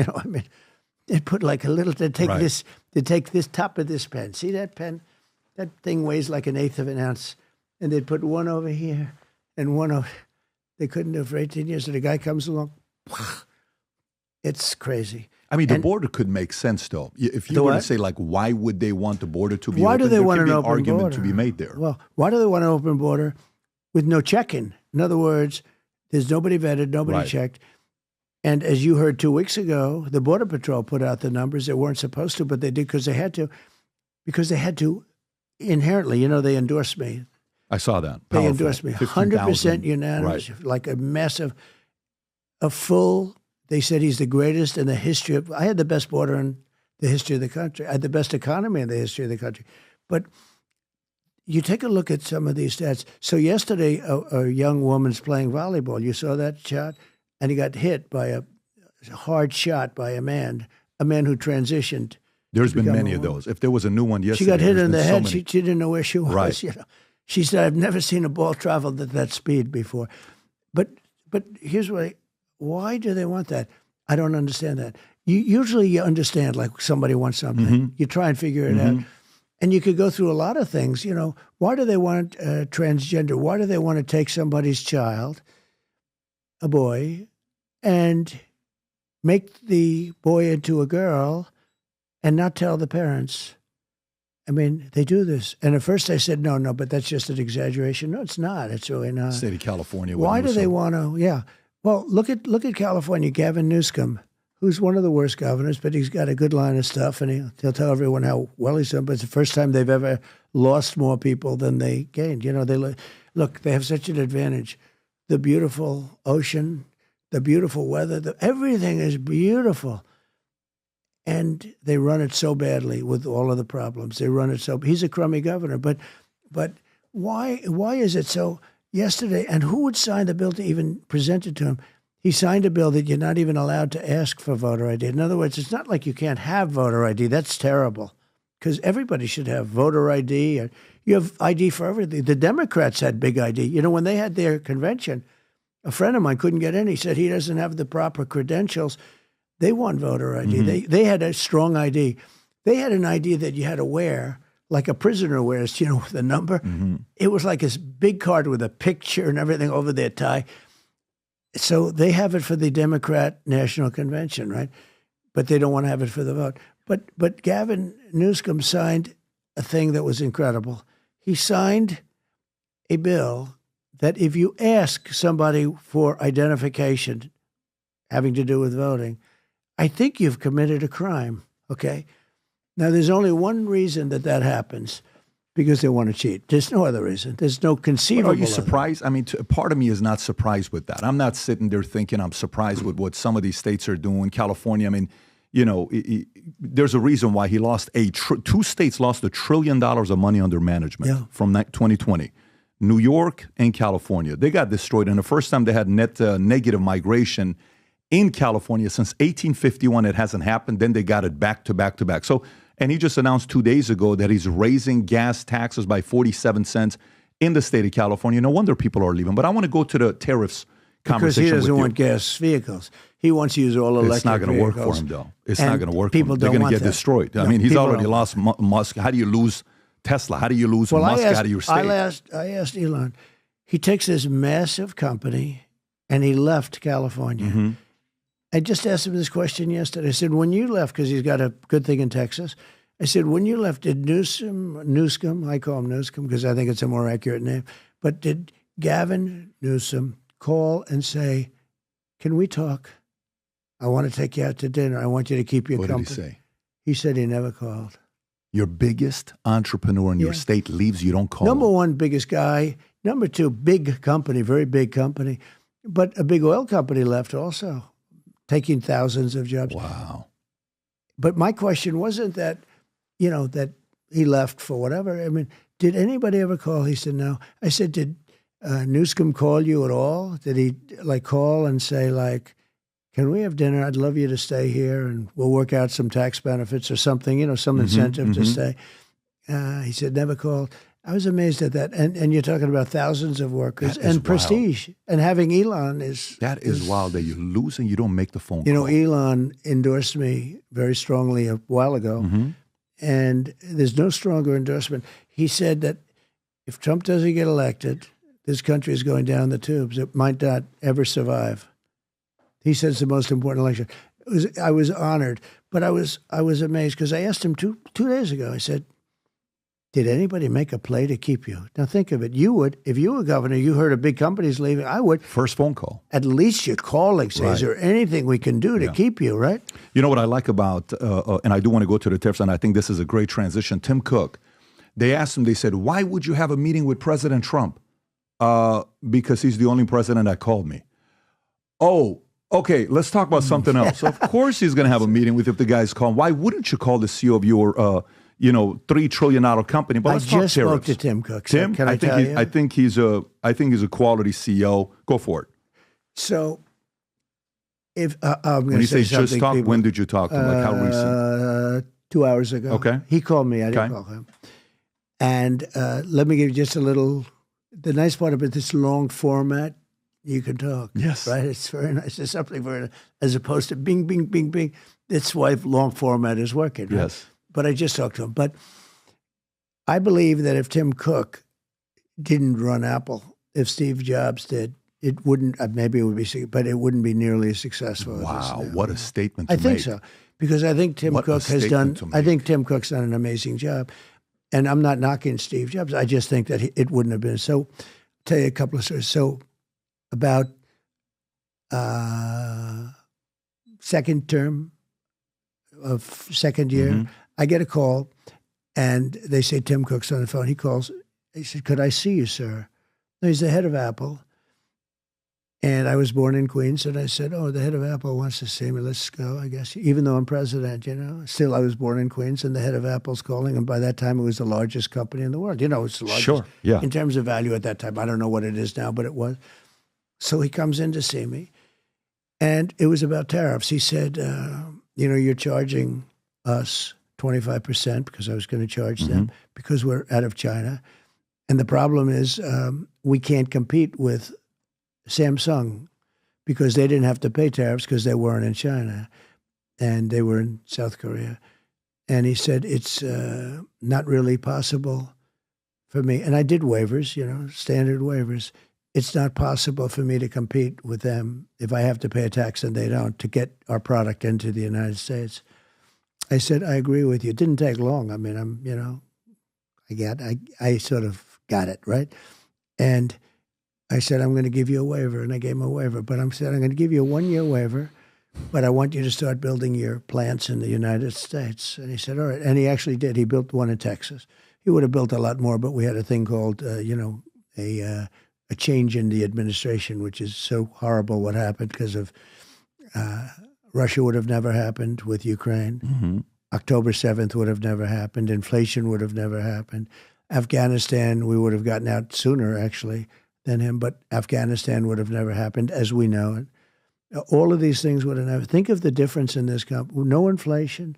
S1: They put like a little, they take this top of this pen. See that pen? That thing weighs like 1/8 of an ounce. And they'd put one over here and one over. They couldn't do it for 18 years. So the guy comes along. It's crazy.
S2: I mean, the border could make sense, though. If you were to say, why would they want the border to be
S1: why
S2: open?
S1: Do they want an
S2: an
S1: open
S2: argument
S1: border?
S2: To be made there.
S1: Well, why do they want an open border with no check-in? In other words, there's nobody vetted, nobody checked. And as you heard 2 weeks ago, the Border Patrol put out the numbers. They weren't supposed to, but they did because they had to. Because they had to inherently, they endorsed me.
S2: I saw that.
S1: They
S2: Powerful.
S1: endorsed me.
S2: 15,000.
S1: 100% unanimous.
S2: Right.
S1: Like a massive, they said he's the greatest in the history of, I had the best border in the history of the country. I had the best economy in the history of the country. But you take a look at some of these stats. So yesterday, a young woman's playing volleyball. You saw that shot? And he got hit by a hard shot by a man who transitioned.
S2: There's been many of those. If there was a new one yesterday.
S1: She got hit in the head.
S2: So
S1: she didn't know where she was.
S2: Right.
S1: She said, I've never seen a ball travel at that speed before. But here's why do they want that? I don't understand that. Usually you understand, like somebody wants something. You try and figure it out. And you could go through a lot of things. Why do they want transgender? Why do they want to take somebody's child, a boy, and make the boy into a girl and not tell the parents? I mean, they do this. And at first I said, no, but that's just an exaggeration. No, it's not. It's really not.
S2: State of California.
S1: Why do they want to? Yeah. Well, look at California. Gavin Newsom, who's one of the worst governors, but he's got a good line of stuff, and he'll tell everyone how well he's done. But it's the first time they've ever lost more people than they gained. They have such an advantage. The beautiful ocean, the beautiful weather, everything is beautiful. And they run it so badly with all of the problems. They run it so. He's a crummy governor, but why is it so? Yesterday, and who would sign the bill to even present it to him? He signed a bill that you're not even allowed to ask for voter ID. In other words, it's not like you can't have voter ID. That's terrible, because everybody should have voter ID. You have ID for everything. The Democrats had big ID. When they had their convention, a friend of mine couldn't get in. He said he doesn't have the proper credentials. They want voter ID. They had a strong ID. They had an ID that you had to wear, like a prisoner wears, with a number. It was like this big card with a picture and everything over their tie. So they have it for the Democrat National Convention, right? But they don't want to have it for the vote. But Gavin Newsom signed a thing that was incredible. he signed a bill that if you ask somebody for identification having to do with voting, I think you've committed a crime, okay? Now, there's only one reason that happens, because they want to cheat. There's no other reason. There's no conceivable.
S2: But are you surprised? I mean, part of me is not surprised with that. I'm not sitting there thinking I'm surprised with what some of these states are doing. California, I mean, you know, there's a reason why he lost two states lost $1 trillion of money under management from 2020. New York and California. They got destroyed. And the first time they had net negative migration in California since 1851, it hasn't happened. Then they got it back to back to back. So, and he just announced 2 days ago that he's raising gas taxes by 47 cents in the state of California. No wonder people are leaving. But I want to go to the tariffs conversation.
S1: Because he doesn't want gas vehicles. He wants to use all electric vehicles.
S2: It's not going to work for him, though. It's not going to work for him. They're
S1: going
S2: to get destroyed. I mean, he's already lost Musk. How do you lose Tesla? How do you lose Musk out of your state?
S1: I asked Elon. He takes this massive company, and he left California.
S2: Mm-hmm.
S1: I just asked him this question yesterday. I said, when you left, because he's got a good thing in Texas, I said, when you left, did Newsom, I call him Newsom because I think it's a more accurate name, but did Gavin Newsom call and say, can we talk? I want to take you out to dinner. I want you to keep your company.
S2: What did he say?
S1: He said he never called.
S2: Your biggest entrepreneur in your state leaves, you don't call
S1: Number
S2: him.
S1: one, biggest guy. Number two, big company, very big company. But a big oil company left also, taking thousands of jobs.
S2: Wow.
S1: But my question wasn't that, you know, that he left for whatever. I mean, did anybody ever call? He said, no. I said, did Newsom call you at all? Did he call and say can we have dinner? I'd love you to stay here and we'll work out some tax benefits or something, you know, some incentive to stay. He said, never called. I was amazed at that. And you're talking about thousands of workers and prestige. And having Elon is...
S2: That is wild that you lose and you don't make the phone call.
S1: You know, Elon endorsed me very strongly a while ago. And there's no stronger endorsement. He said that if Trump doesn't get elected, this country is going down the tubes. It might not ever survive. He said it's the most important election. I was honored, but I was amazed because I asked him two days ago. I said, did anybody make a play to keep you? Now think of it. You would, if you were governor, you heard a big company's leaving, I would.
S2: First phone call.
S1: At least you're calling, say, is there anything we can do to keep you, right?
S2: You know what I like about, and I do want to go to the tariffs, and I think this is a great transition. Tim Cook, they asked him, they said, why would you have a meeting with President Trump? Because he's the only president that called me. Oh, okay, let's talk about something else. Of course he's going to have a meeting with if the guy's calling. Why wouldn't you call the CEO of your, $3 trillion company? But let's talk tariffs.
S1: I just spoke to Tim Cook.
S2: Tim,
S1: can I tell you?
S2: I think he's a quality CEO. Go for it.
S1: So, if I'm
S2: when
S1: going
S2: you
S1: to say
S2: say just talk, when did you talk to him? Like how recent?
S1: 2 hours ago.
S2: Okay.
S1: He called me. I didn't call him. And let me give you just a little. The nice part about this long format, you can talk.
S2: Yes.
S1: Right? It's very nice. There's something very, as opposed to bing, bing, bing, bing. That's why long format is working. Right?
S2: Yes.
S1: But I just talked to him. But I believe that if Tim Cook didn't run Apple, if Steve Jobs did, it wouldn't, maybe it would be, but it wouldn't be nearly as successful.
S2: Wow, what a statement to
S1: make. I think
S2: make.
S1: so. Because I think Tim Cook has done, I think Tim Cook's done an amazing job. And I'm not knocking Steve Jobs. I just think that it wouldn't have been. So I'll tell you a couple of stories. So about second term of second year, I get a call and they say, Tim Cook's on the phone. He calls. He said, could I see you, sir? No, he's the head of Apple. And I was born in Queens, and I said, oh, the head of Apple wants to see me. Let's go, I guess. Even though I'm president, Still, I was born in Queens, and the head of Apple's calling. And by that time, it was the largest company in the world. It's the largest.
S2: Sure,
S1: in terms of value at that time. I don't know what it is now, but it was. So he comes in to see me. And it was about tariffs. He said, you're charging us 25% because I was going to charge them because we're out of China. And the problem is we can't compete with Samsung because they didn't have to pay tariffs because they weren't in China and they were in South Korea. And he said, it's not really possible for me. And I did waivers, standard waivers. It's not possible for me to compete with them if I have to pay a tax and they don't to get our product into the United States. I said, I agree with you. It didn't take long. I mean, I sort of got it, right? And I said, I'm going to give you a waiver. And I gave him a waiver. But I'm going to give you a 1-year waiver, but I want you to start building your plants in the United States. And he said, all right. And he actually did. He built one in Texas. He would have built a lot more, but we had a thing called, a change in the administration, which is so horrible what happened because of Russia would have never happened with Ukraine.
S2: Mm-hmm.
S1: October 7th would have never happened. Inflation would have never happened. Afghanistan, we would have gotten out sooner, actually, than him, but Afghanistan would have never happened as we know it. All of these things would have never. Think of the difference in this country. No inflation.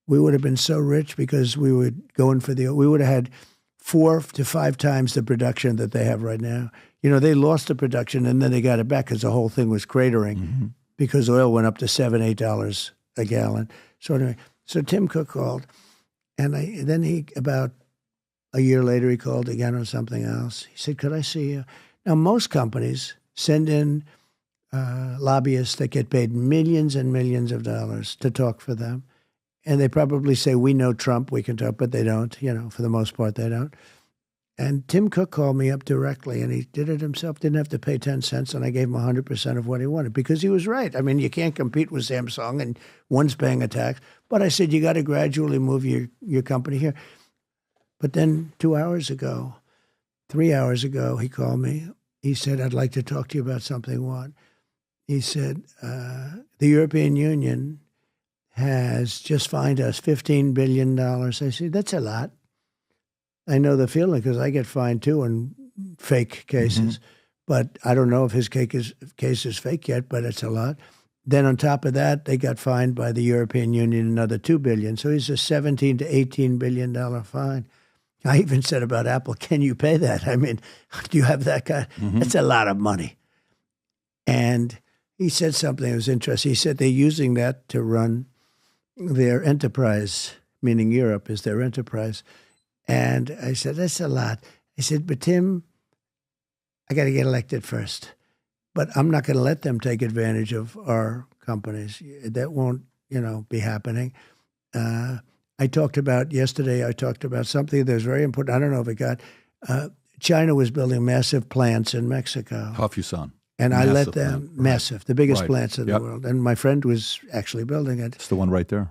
S1: We would have been so rich because we would we would have had 4 to 5 times the production that they have right now. They lost the production and then they got it back because the whole thing was cratering because oil went up to $7, $8 a gallon. So anyway, so Tim Cook called, and then he about a year later he called again on something else. He said, "Could I see you?" Now most companies send in lobbyists that get paid millions and millions of dollars to talk for them. And they probably say, we know Trump, we can talk, but they don't. For the most part, they don't. And Tim Cook called me up directly, and he did it himself, didn't have to pay 10 cents, and I gave him 100% of what he wanted because he was right. I mean, you can't compete with Samsung, and one's paying a tax. But I said, you got to gradually move your company here. But then 3 hours ago, he called me. He said, I'd like to talk to you about something. What? He said, the European Union has just fined us $15 billion. I said, that's a lot. I know the feeling because I get fined too in fake cases. But I don't know if his case is fake yet, but it's a lot. Then on top of that, they got fined by the European Union another $2 billion. So he's a $17 to $18 billion fine. I even said about Apple, can you pay that? I mean, do you have that kind? That's a lot of money. And he said something that was interesting. He said they're using that to run their enterprise, meaning Europe is their enterprise. And I said, that's a lot. I said, but Tim, I got to get elected first. But I'm not going to let them take advantage of our companies. That won't, be happening. Yesterday I talked about something that's very important. I don't know if it got, China was building massive plants in Mexico.
S2: Hufusan.
S1: And
S2: massive
S1: I let them,
S2: plant.
S1: massive, the biggest
S2: Right.
S1: plants in the world. And my friend was actually building it.
S2: It's the one right there.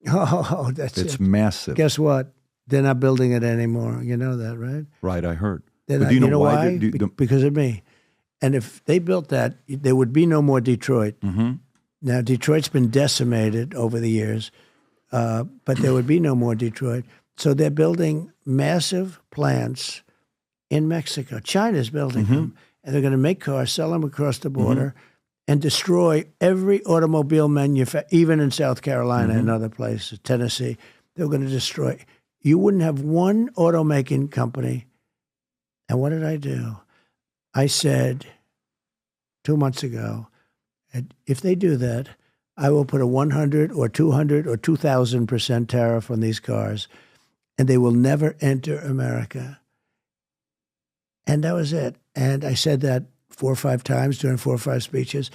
S1: Oh, that's it.
S2: It's massive.
S1: Guess what? They're not building it anymore. You know that, right?
S2: Right, I heard.
S1: But
S2: do you know why?
S1: Because of me. And if they built that, there would be no more Detroit. Now, Detroit's been decimated over the years, but there would be no more Detroit. So they're building massive plants in Mexico. China's building them, and they're going to make cars, sell them across the border, and destroy every automobile manufacturer, even in South Carolina and other places, Tennessee. They're going to destroy. You wouldn't have one automaking company. And what did I do? I said 2 months ago, if they do that, I will put a 100 or 200 or 2,000% tariff on these cars, and they will never enter America. And that was it. And I said that 4 or 5 times during 4 or 5 speeches.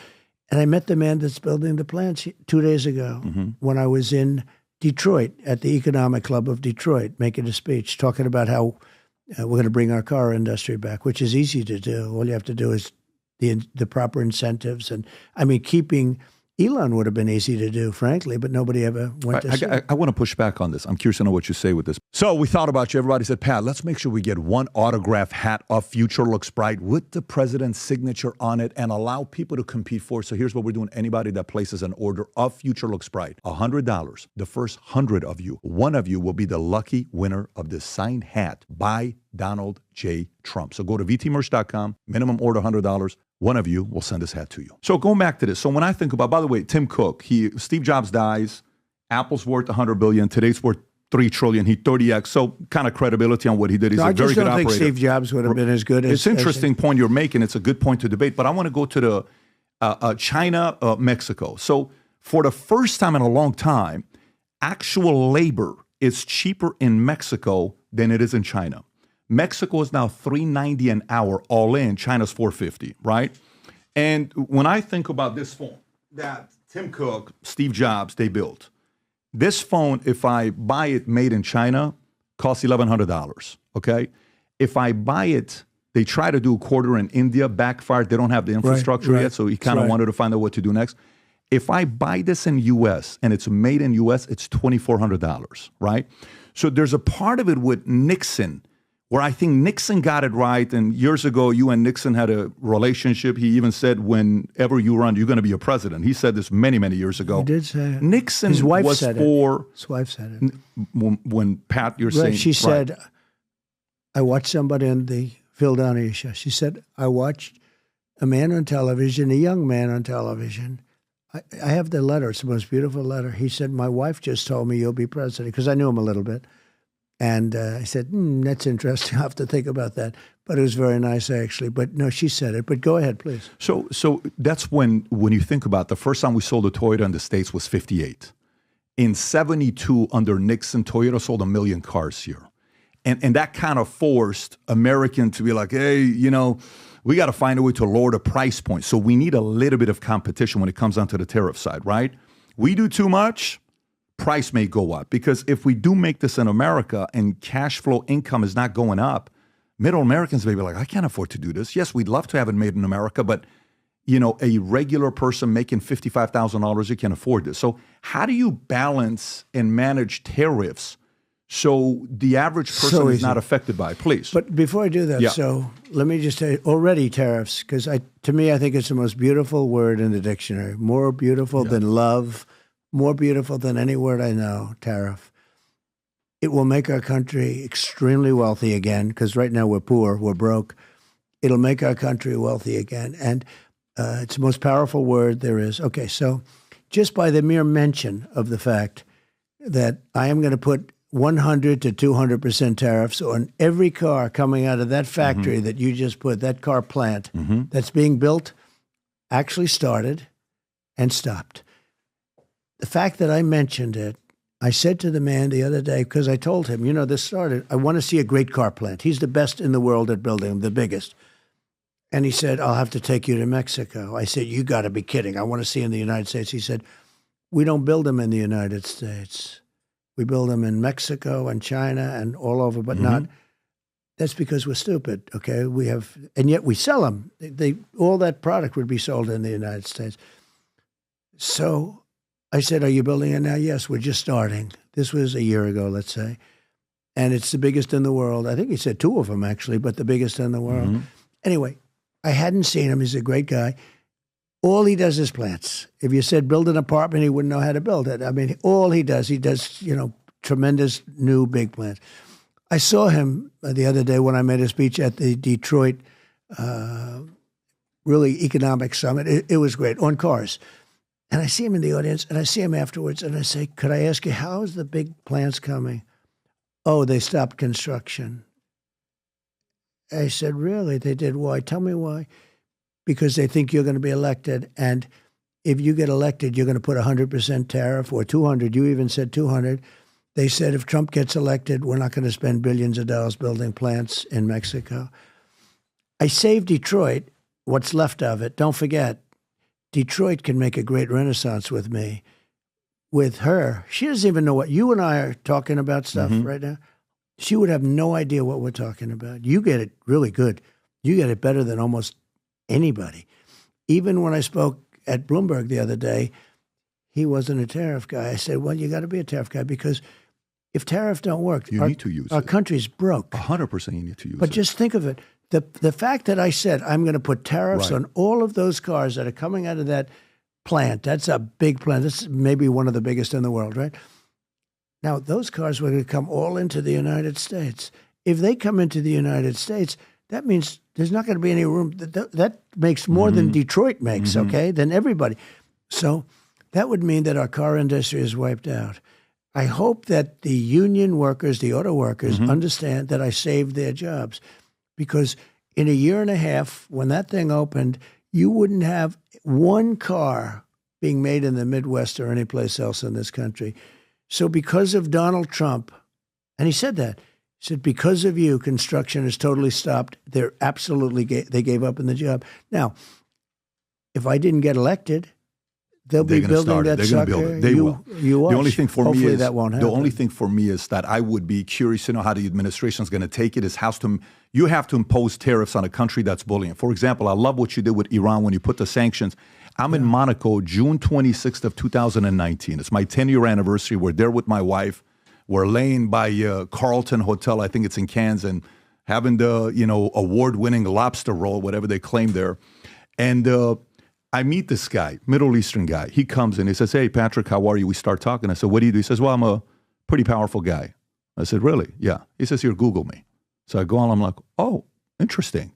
S1: And I met the man that's building the plants 2 days ago when I was in Detroit at the Economic Club of Detroit, making a speech, talking about how we're going to bring our car industry back, which is easy to do. All you have to do is the proper incentives. And I mean, keeping Elon would have been easy to do, frankly, but nobody ever went to see.
S2: I want to push back on this. I'm curious to know what you say with this. So we thought about you. Everybody said, Pat, let's make sure we get one autograph hat of Future Looks Bright with the president's signature on it and allow people to compete for it. So here's what we're doing. Anybody that places an order of Future Looks Bright, $100, the first 100 of you, one of you will be the lucky winner of this signed hat by Donald J. Trump. So go to vtmerch.com, minimum order $100. One of you will send this hat to you. So going back to this. So when I think about, by the way, Tim Cook, Steve Jobs dies, Apple's worth $100 billion, today's worth $3 trillion, he 30x. So kind of credibility on what he did. He's a very good operator.
S1: I just don't think Steve Jobs would have been as good as.
S2: It's an interesting point you're making. It's a good point to debate. But I want to go to the China, Mexico. So for the first time in a long time, actual labor is cheaper in Mexico than it is in China. Mexico is now $3.90 an hour all in. China's $4.50, right? And when I think about this phone that Tim Cook, Steve Jobs, they built, this phone, if I buy it made in China, costs $1,100, okay? If I buy it, they try to do a quarter in India, backfired. They don't have the infrastructure yet, so he kind of wanted to find out what to do next. If I buy this in U.S. and it's made in U.S., it's $2,400, right? So there's a part of it with Nixon where I think Nixon got it right. And years ago, you and Nixon had a relationship. He even said, whenever you run, you're going to be a president. He said this many, many years ago.
S1: He did say it.
S2: Nixon
S1: His wife
S2: was
S1: said
S2: for...
S1: it. His wife said it.
S2: When Pat, you're saying...
S1: She said, I watched somebody on the Phil Donahue show. She said, I watched a man on television, a young man on television. I have the letter. It's the most beautiful letter. He said, my wife just told me you'll be president, because I knew him a little bit. And I said, that's interesting. I'll have to think about that. But it was very nice, actually. But no, she said it. But go ahead, please.
S2: So that's when you think about the first time we sold a Toyota in the States was 58. In 72, under Nixon, Toyota sold 1 million cars here. And that kind of forced American to be like, hey, we got to find a way to lower the price point. So we need a little bit of competition when it comes down to the tariff side, right? We do too much, price may go up. Because if we do make this in America and cash flow income is not going up, middle Americans may be like, I can't afford to do this. Yes, we'd love to have it made in America, but a regular person making $55,000, you can afford this. So how do you balance and manage tariffs so the average person is not affected by it? Please.
S1: But before I do that, so let me just say, already tariffs, because to me, I think it's the most beautiful word in the dictionary. More beautiful than love, more beautiful than any word I know, tariff. It will make our country extremely wealthy again, because right now we're poor, we're broke. It'll make our country wealthy again. And it's the most powerful word there is. Okay, so just by the mere mention of the fact that I am going to put 100 to 200% tariffs on every car coming out of that factory that you just put, that car plant that's being built, actually started and stopped. The fact that I mentioned it, I said to the man the other day, because I told him, this started, I want to see a great car plant. He's the best in the world at building them, the biggest. And he said, I'll have to take you to Mexico. I said, you got to be kidding. I want to see in the United States. He said, we don't build them in the United States. We build them in Mexico and China and all over, but not. That's because we're stupid, okay? And yet we sell them. All that product would be sold in the United States. So I said, are you building it now? Yes, we're just starting. This was a year ago, let's say. And it's the biggest in the world. I think he said 2 of them, actually, but the biggest in the world. Anyway, I hadn't seen him. He's a great guy. All he does is plants. If you said build an apartment, he wouldn't know how to build it. I mean, all he does, tremendous new big plants. I saw him the other day when I made a speech at the Detroit really economic summit. It was great, on cars. And I see him in the audience, and I see him afterwards, and I say, could I ask you, how is the big plants coming? Oh, they stopped construction. I said, really? They did? Why? Tell me why. Because they think you're going to be elected, and if you get elected, you're going to put 100% tariff or 200. You even said 200. They said if Trump gets elected, we're not going to spend billions of dollars building plants in Mexico. I saved Detroit, what's left of it. Don't forget, Detroit can make a great renaissance with me. With her, she doesn't even know what you and I are talking about stuff right now. She would have no idea what we're talking about. You get it really good. You get it better than almost anybody. Even when I spoke at Bloomberg the other day, he wasn't a tariff guy. I said, well, you got to be a tariff guy because if tariffs don't work,
S2: you need to use
S1: our country's broke.
S2: 100% you need to use it.
S1: But just think of it. The fact that I said I'm going to put tariffs on all of those cars that are coming out of that plant, that's a big plant. That's maybe one of the biggest in the world, right? Now, those cars were going to come all into the United States. If they come into the United States, that means there's not going to be any room. That makes more than Detroit makes, okay, than everybody. So that would mean that our car industry is wiped out. I hope that the union workers, the auto workers, understand that I saved their jobs. Because in a year and a half, when that thing opened, you wouldn't have one car being made in the Midwest or anyplace else in this country. So because of Donald Trump, and he said that, he said, because of you, construction is totally stopped. They're absolutely, they gave up in the job. Now, if I didn't get elected, They'll be
S2: gonna
S1: building
S2: start it.
S1: that
S2: They're going to
S1: sucker.
S2: build it. They will.
S1: You watch.
S2: The only thing for
S1: Hopefully
S2: me is
S1: that won't happen.
S2: the only thing for me is that I would be curious to know how the administration is going to take it. Is you have to impose tariffs on a country that's bullying. For example, I love what you did with Iran when you put the sanctions. I'm in Monaco, June 26th of 2019. It's my 10-year anniversary. We're there with my wife. We're laying by Carlton Hotel. I think it's in Cannes, and having the award-winning lobster roll, whatever they claim there. And I meet this guy, Middle Eastern guy. He comes in. He says, "Hey, Patrick, how are you?" We start talking. I said, "What do you do?" He says, "Well, I'm a pretty powerful guy." I said, "Really?" "Yeah." He says, "Here, Google me." So I go on. I'm like, "Oh, interesting."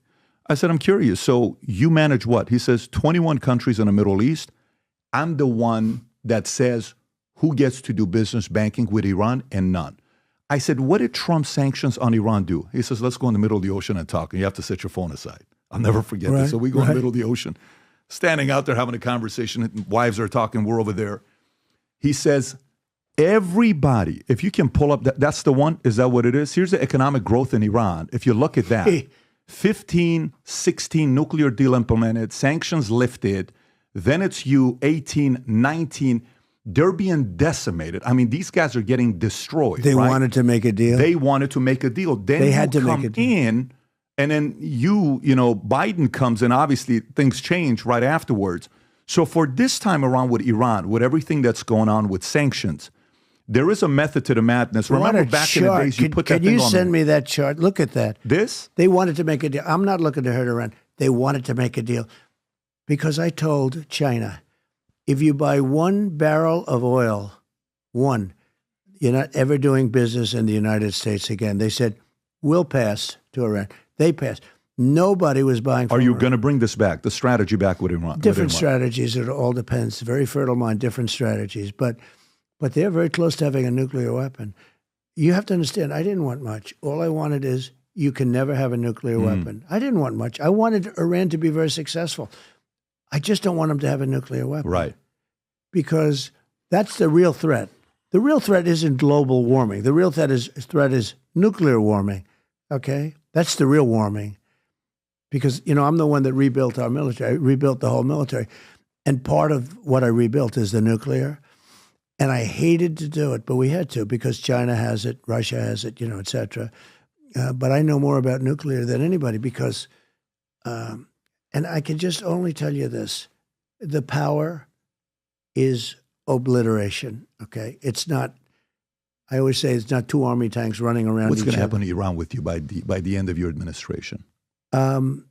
S2: I said, "I'm curious. So you manage what?" He says, 21 countries in the Middle East. I'm the one that says who gets to do business banking with Iran and none. I said, "What did Trump's sanctions on Iran do?" He says, "Let's go in the middle of the ocean and talk. And you have to set your phone aside." I'll never forget this. So we go in the middle of the ocean, standing out there having a conversation. Wives are talking. We're over there. He says, everybody, if you can pull up, that's the one. Is that what it is? Here's the economic growth in Iran. If you look at that, 15, 16 nuclear deal implemented, sanctions lifted. Then it's 18, 19. They're being decimated. I mean, these guys are getting destroyed.
S1: They wanted to make a deal.
S2: They wanted to make a deal. Then
S1: they had to
S2: come
S1: make a deal.
S2: in, and then Biden comes in. Obviously, things change right afterwards. So for this time around with Iran, with everything that's going on with sanctions, there is a method to the madness. Remember back in the days, you put that thing on.
S1: Can you send me that chart? Look at that.
S2: This?
S1: They wanted to make a deal. I'm not looking to hurt Iran. They wanted to make a deal because I told China, if you buy 1 barrel of oil, you're not ever doing business in the United States again. They said, we'll pass to Iran. They passed. Nobody was buying from
S2: Are you
S1: Iran.
S2: going to bring this back, the strategy back with Iran?
S1: Different strategies. It all depends. Very fertile mind, different strategies. But they're very close to having a nuclear weapon. You have to understand, I didn't want much. All I wanted is you can never have a nuclear weapon. I didn't want much. I wanted Iran to be very successful. I just don't want them to have a nuclear weapon.
S2: Right.
S1: Because that's the real threat. The real threat isn't global warming. The real threat is nuclear warming. Okay? That's the real warming. Because, I'm the one that rebuilt our military. I rebuilt the whole military. And part of what I rebuilt is the nuclear. And I hated to do it, but we had to because China has it, Russia has it, et cetera. But I know more about nuclear than anybody because, and I can just only tell you this, the power is obliteration, okay? It's not, I always say it's not 2 army tanks running around
S2: What's
S1: each
S2: going to
S1: other.
S2: happen to Iran with you by the end of your administration?
S1: I'm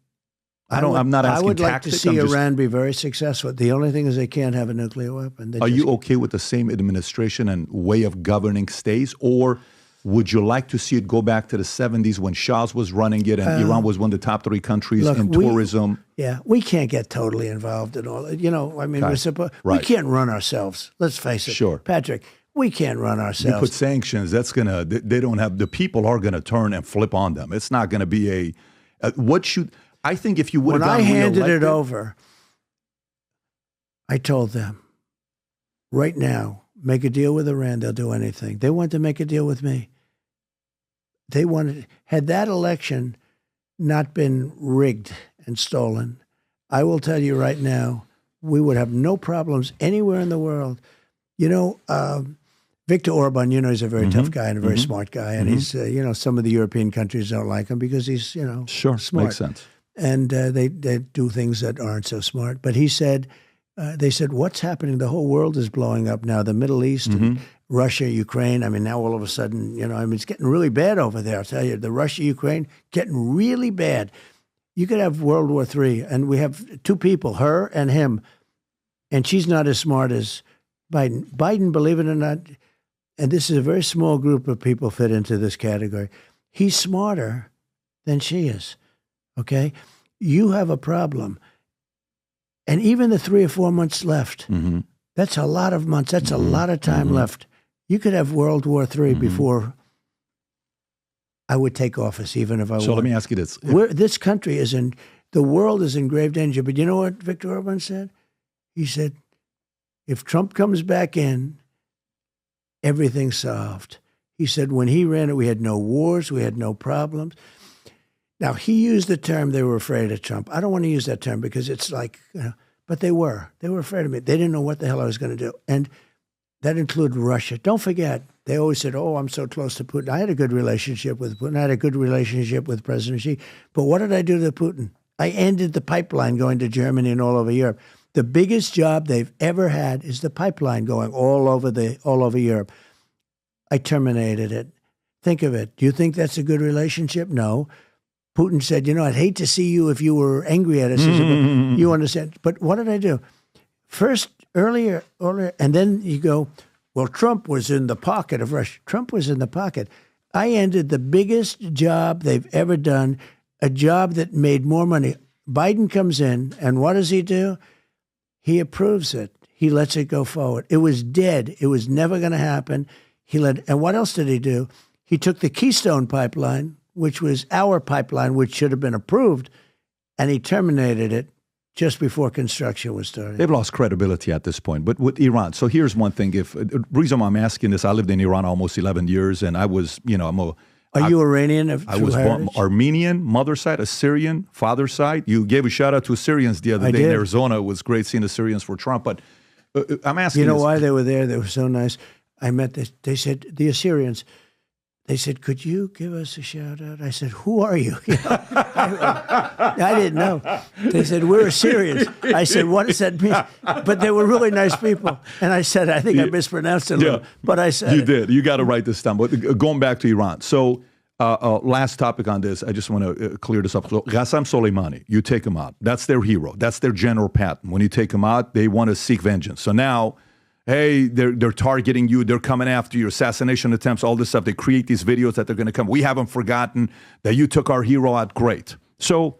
S1: not asking I would like to see Iran be very successful. The only thing is they can't have a nuclear weapon.
S2: Are you okay with the same administration and way of governing stays, or would you like to see it go back to the 70s when Shah's was running it and Iran was one of the top 3 countries in tourism?
S1: We can't get totally involved in all. We can't run ourselves. Let's face it.
S2: Sure.
S1: Patrick, we can't run ourselves.
S2: You put sanctions, they don't have, the people are going to turn and flip on them. It's not going to be I think if you would have
S1: When I handed it over, I told them, right now, make a deal with Iran, they'll do anything. They want to make a deal with me. Had that election not been rigged and stolen, I will tell you right now, we would have no problems anywhere in the world. Viktor Orban, he's a very tough guy and a very smart guy. And he's, some of the European countries don't like him because he's,
S2: sure,
S1: smart.
S2: Makes sense.
S1: And they do things that aren't so smart. But he said, they said, what's happening? The whole world is blowing up now. The Middle East, and Russia, Ukraine. I mean, now all of a sudden, it's getting really bad over there. I'll tell you, the Russia, Ukraine, getting really bad. You could have World War III, and we have 2 people, her and him, and she's not as smart as Biden. Biden, believe it or not, and this is a very small group of people fit into this category, he's smarter than she is. Okay, you have a problem. And even the 3 or 4 months left, that's a lot of months. That's a lot of time left. You could have World War III before I would take office, even if I were.
S2: So let me ask you this.
S1: This country the world is in grave danger. But you know what Viktor Orban said? He said, if Trump comes back in, everything's solved. He said when he ran it, we had no wars, we had no problems. Now, he used the term they were afraid of Trump. I don't want to use that term because it's like, But they were afraid of me. They didn't know what the hell I was going to do. And that included Russia. Don't forget, they always said, oh, I'm so close to Putin. I had a good relationship with Putin. I had a good relationship with President Xi. But what did I do to Putin? I ended the pipeline going to Germany and all over Europe. The biggest job they've ever had is the pipeline going all over Europe. I terminated it. Think of it. Do you think that's a good relationship? No. Putin said, I'd hate to see you if you were angry at us. You understand? But what did I do? First, earlier, and then you go, well, Trump was in the pocket of Russia. Trump was in the pocket. I ended the biggest job they've ever done, a job that made more money. Biden comes in, and what does he do? He approves it. He lets it go forward. It was dead. It was never going to happen. And what else did he do? He took the Keystone pipeline, which was our pipeline, which should have been approved, and he terminated it just before construction was started.
S2: They've lost credibility at this point. But with Iran, so here's one thing. The reason why I'm asking this, I lived in Iran almost 11 years, and I was,
S1: Are you Iranian?
S2: I was born Armenian, mother side, Assyrian, father side. You gave a shout out to Assyrians the other day in Arizona. It was great seeing Assyrians for Trump. But I'm asking
S1: you know why they were there? They were so nice. I met this. They said, the Assyrians, they said, could you give us a shout out? I said, who are you? I didn't know. They said, we're Assyrians. I said, what does that mean? But they were really nice people. And I said, I think I mispronounced it a little. But I said
S2: you did. You got to write this down. But going back to Iran. So last topic on this, I just want to clear this up. So Qasem Soleimani, you take him out. That's their hero. That's their general pattern. When you take him out, they want to seek vengeance. So now, hey, they're targeting you. They're coming after you. Assassination attempts, all this stuff. They create these videos that they're going to come. We haven't forgotten that you took our hero out. Great. So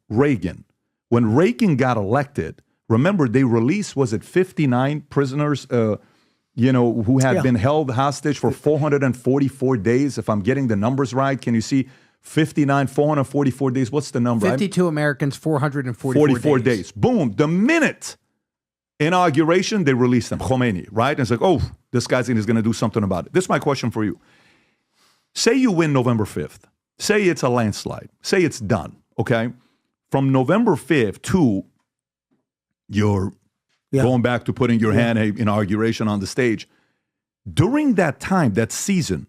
S2: Reagan, when Reagan got elected, remember they released, was it 59 prisoners, who had been held hostage for 444 days, if I'm getting the numbers right. Can you see 59, 444 days? What's the number?
S7: 52 Americans, 444
S2: days. Boom. The minute inauguration, they released them, Khomeini, right? And it's like, oh, this guy's going to do something about it. This is my question for you. Say you win November 5th. Say it's a landslide. Say it's done, okay? From November 5th to your going back to putting your hand in inauguration on the stage. During that time, that season,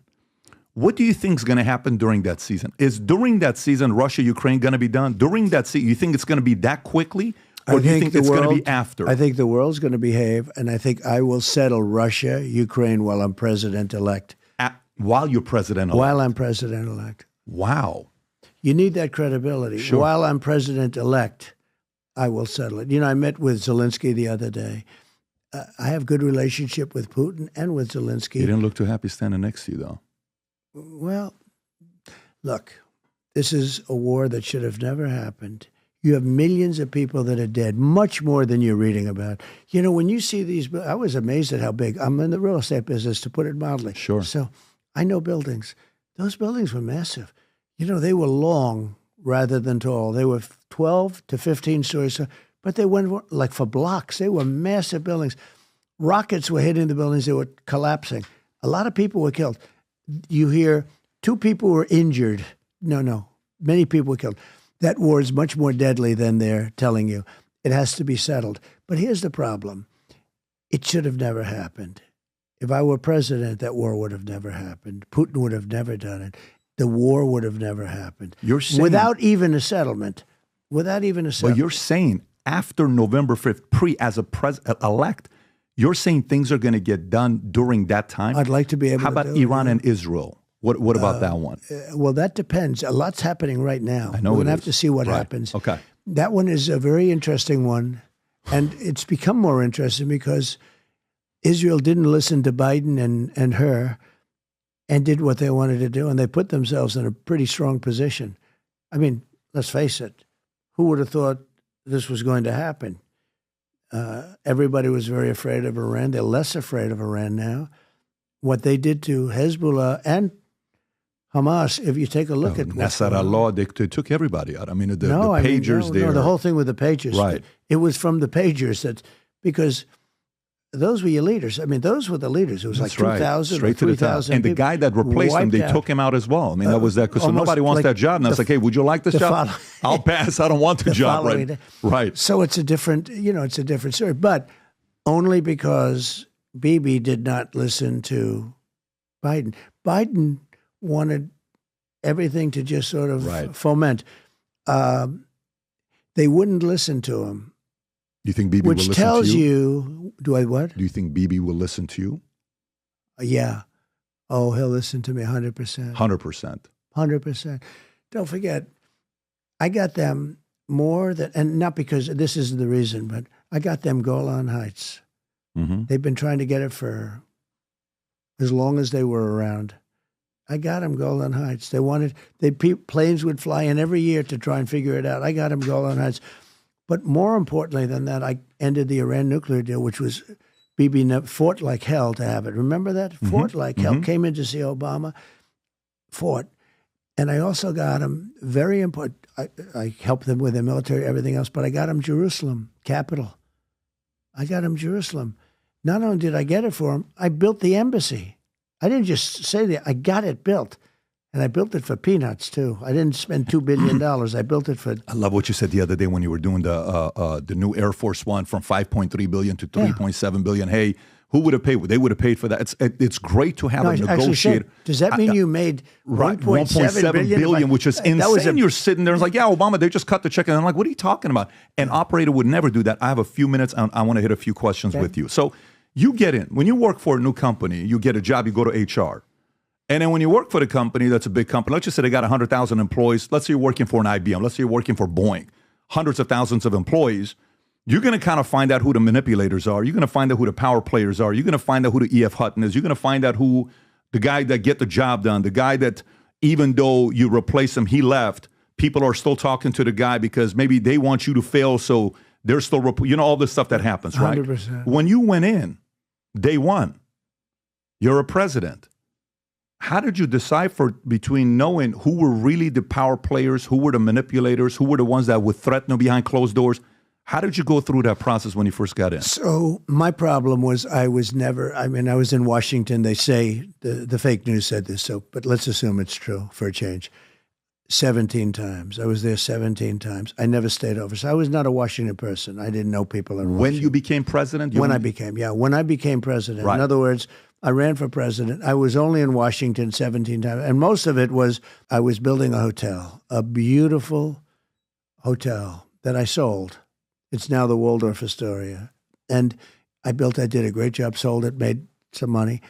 S2: what do you think is going to happen during that season? Is during that season Russia, Ukraine going to be done? During that season, you think it's going to be that quickly? Or do you think it's going to be after?
S1: I think the world's going to behave, and I think I will settle Russia, Ukraine while I'm president-elect.
S2: While you're president-elect?
S1: While I'm president-elect.
S2: Wow.
S1: You need that credibility.
S2: Sure.
S1: While I'm president-elect, I will settle it. I met with Zelensky the other day. I have good relationship with Putin and with Zelensky.
S2: He didn't look too happy standing next to you, though.
S1: Well, look, this is a war that should have never happened. You have millions of people that are dead, much more than you're reading about. When you see these, I was amazed at how big. I'm in the real estate business, to put it mildly.
S2: Sure.
S1: So I know buildings. Those buildings were massive. They were long rather than tall. They were 12 to 15 stories, but they went like for blocks. They were massive buildings. Rockets were hitting the buildings. They were collapsing. A lot of people were killed. You hear 2 people were injured. No. Many people were killed. That war is much more deadly than they're telling you. It has to be settled. But here's the problem. It should have never happened. If I were president, that war would have never happened. Putin would have never done it. The war would have never happened.
S2: You're saying,
S1: without even a settlement. But
S2: you're saying after November 5th, as a president-elect, you're saying things are going to get done during that time?
S1: I'd like to be able to.
S2: How about Iran and Israel? What about that one?
S1: Well, that depends. A lot's happening right now.
S2: I know.
S1: We're going to have to see what happens.
S2: Okay.
S1: That one is a very interesting one. And it's become more interesting because Israel didn't listen to Biden and her and did what they wanted to do. And they put themselves in a pretty strong position. I mean, let's face it. Who would have thought this was going to happen? Everybody was very afraid of Iran. They're less afraid of Iran now. What they did to Hezbollah and Hamas, if you take a look at
S2: Nasrallah, they took everybody out. I mean, the pagers there.
S1: No, the whole thing with the pagers.
S2: Right.
S1: It was from the pagers because those were your leaders. I mean, those were the leaders. It was
S2: That's
S1: like 2,000
S2: straight to the top.
S1: 3,000
S2: And the guy that replaced him, they took him out as well. I mean, that was that because nobody wants that job. And I was like, hey, would you like this job? I'll pass. I don't want the job. Right. Right.
S1: So it's a different, it's a different story. But only because Bibi did not listen to Biden. Biden wanted everything to just sort of foment. They wouldn't listen to him.
S2: Do you think Bibi will listen to you?
S1: Which tells you, do I what?
S2: Do you think Bibi will listen to you?
S1: Yeah. Oh, he'll listen to me 100%.
S2: 100%.
S1: 100%. Don't forget, I got them more than, and not because this isn't the reason, but I got them Golan Heights.
S2: Mm-hmm.
S1: They've been trying to get it for as long as they were around. I got them Golan Heights. Planes would fly in every year to try and figure it out. I got them Golan Heights. But more importantly than that, I ended the Iran nuclear deal, which was Bibi fought like hell to have it. Remember that?
S2: Mm-hmm.
S1: Fought like hell. Came in to see Obama, fought. And I also got him, very important, I helped them with their military, everything else, but I got him Jerusalem, capital. I got him Jerusalem. Not only did I get it for him, I built the embassy. I didn't just say that, I got it built. And I built it for peanuts, too. I didn't spend $2 billion. I built it for...
S2: I love what you said the other day when you were doing the new Air Force One from $5.3 billion to $3.7 billion. Hey, who would have paid? They would have paid for that. It's great to have a negotiator.
S1: Does that mean you made $1.7
S2: billion, which is insane. You're sitting there and it's like, yeah, Obama, they just cut the check. And I'm like, what are you talking about? An operator would never do that. I have a few minutes. And I want to hit a few questions with you. So you get in. When you work for a new company, you get a job, you go to HR. And then when you work for the company, that's a big company. Let's just say they got 100,000 employees. Let's say you're working for an IBM. Let's say you're working for Boeing. Hundreds of thousands of employees. You're going to kind of find out who the manipulators are. You're going to find out who the power players are. You're going to find out who the E.F. Hutton is. You're going to find out who the guy that get the job done, the guy that even though you replace him, he left, people are still talking to the guy because maybe they want you to fail, so they're still, all this stuff that happens, right?
S1: 100%.
S2: When you went in, day one, you're a president. How did you decipher between knowing who were really the power players, who were the manipulators, who were the ones that would threaten you behind closed doors? How did you go through that process when you first got in?
S1: So my problem was I was in Washington. They say, the fake news said this, but let's assume it's true for a change. 17 times. I was there 17 times. I never stayed over. So I was not a Washington person. I didn't know people in Washington.
S2: When you became president?
S1: When I became president.
S2: Right.
S1: In other words, I ran for president. I was only in Washington 17 times. And most of it was I was building a hotel, a beautiful hotel that I sold. It's now the Waldorf Astoria. And I did a great job, sold it, made some money.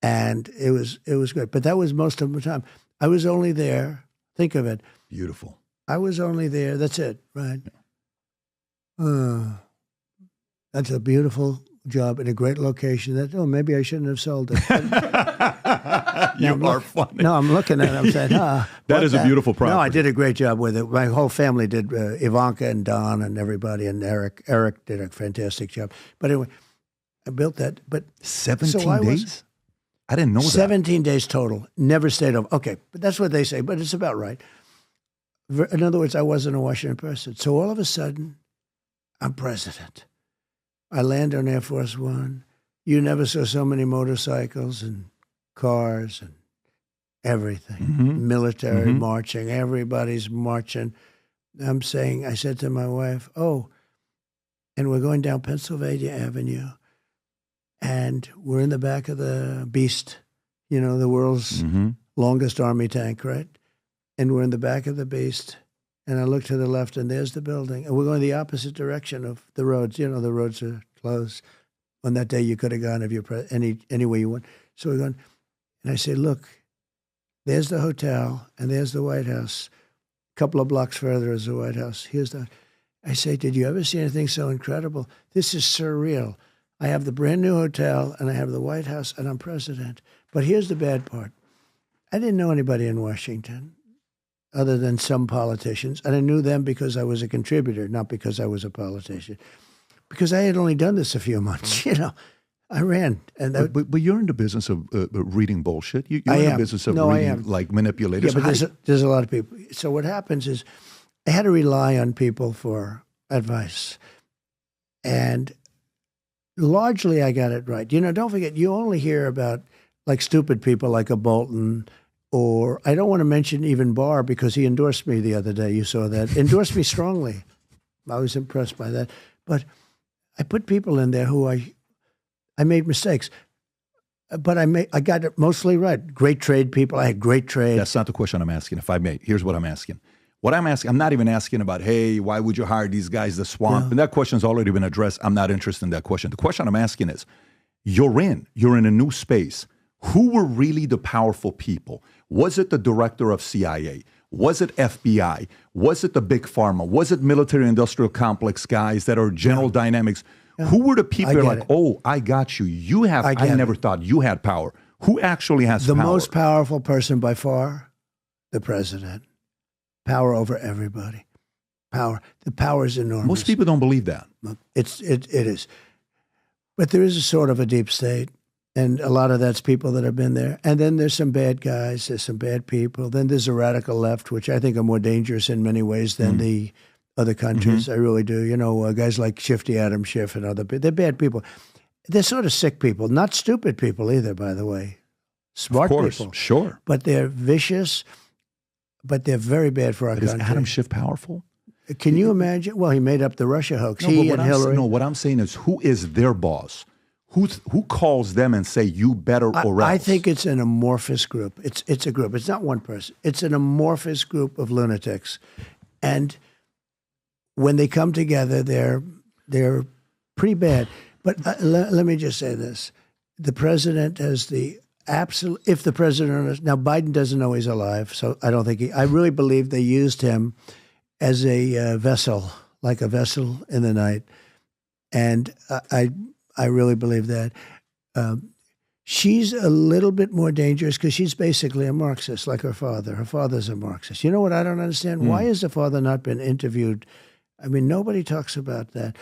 S1: And it was good. But that was most of the time. I was only there, think of it.
S2: Beautiful.
S1: I was only there, that's it, right? That's a beautiful job in a great location. Maybe I shouldn't have sold it.
S2: You are funny.
S1: No, I'm looking at it. I'm saying,
S2: that is a beautiful property.
S1: No, I did a great job with it. My whole family did. Ivanka and Don and everybody, and Eric. Eric did a fantastic job. But anyway, I built that. But
S2: 17 days? I didn't know that.
S1: 17 days total. Never stayed over. Okay, but that's what they say. But it's about right. In other words, I wasn't a Washington person. So all of a sudden, I'm president. I land on Air Force One. You never saw so many motorcycles and cars and everything. Military marching. Everybody's marching. I said to my wife, and we're going down Pennsylvania Avenue, and we're in the back of the Beast, the world's longest army tank, right? And we're in the back of the Beast. And I look to the left, and there's the building. And we're going the opposite direction of the roads. The roads are closed. On that day, you could have gone if you're any way you want. So we're going, and I say, look, there's the hotel, and there's the White House. A couple of blocks further is the White House. I say, did you ever see anything so incredible? This is surreal. I have the brand new hotel, and I have the White House, and I'm president. But here's the bad part. I didn't know anybody in Washington other than some politicians. And I knew them because I was a contributor, not because I was a politician. Because I had only done this a few months, I ran. And
S2: but you're in the business of reading bullshit. You're in the business of reading like manipulators.
S1: Yeah, but there's a lot of people. So what happens is I had to rely on people for advice. And largely I got it right. Don't forget, you only hear about like stupid people like a Bolton, or I don't want to mention even Barr because he endorsed me the other day. You saw that. Endorsed me strongly. I was impressed by that. But I put people in there who I made mistakes. But I got it mostly right. Great trade people. I had great trade.
S2: That's not the question I'm asking, if I may. Here's what I'm asking. What I'm asking, I'm not even asking about, hey, why would you hire these guys, the swamp?
S1: No.
S2: And that question's already been addressed. I'm not interested in that question. The question I'm asking is, you're in a new space. Who were really the powerful people? Was it the director of CIA? Was it FBI? Was it the big pharma? Was it military-industrial complex guys that are General Dynamics? Yeah. Who were the people that are like, oh, I got you. You have, I never thought you had power. Who actually has power?
S1: The most powerful person by far, the president. Power over everybody. Power. The power is enormous.
S2: Most people don't believe that.
S1: It is. But there is a sort of a deep state. And a lot of that's people that have been there. And then there's some bad guys. There's some bad people. Then there's a radical left, which I think are more dangerous in many ways than the other countries. I really do. Guys like Shifty Adam Schiff and other people. They're bad people. They're sort of sick people. Not stupid people either, by the way. Smart people.
S2: Sure.
S1: But they're vicious. But they're very bad for our country.
S2: Is Adam Schiff powerful?
S1: Can you imagine? Well, he made up the Russia hoax. He and Hillary.
S2: What I'm saying is, who is their boss? Who calls them and say, you better or else?
S1: I think it's an amorphous group. It's a group. It's not one person. It's an amorphous group of lunatics. And when they come together, they're pretty bad. But let me just say this. The president has the absolute, if the president, now Biden doesn't know he's alive, so I don't think I really believe they used him as a vessel, like a vessel in the night. And I really believe that. She's a little bit more dangerous because she's basically a Marxist, like her father. Her father's a Marxist. You know what I don't understand? Why has the father not been interviewed? I mean, nobody talks about that.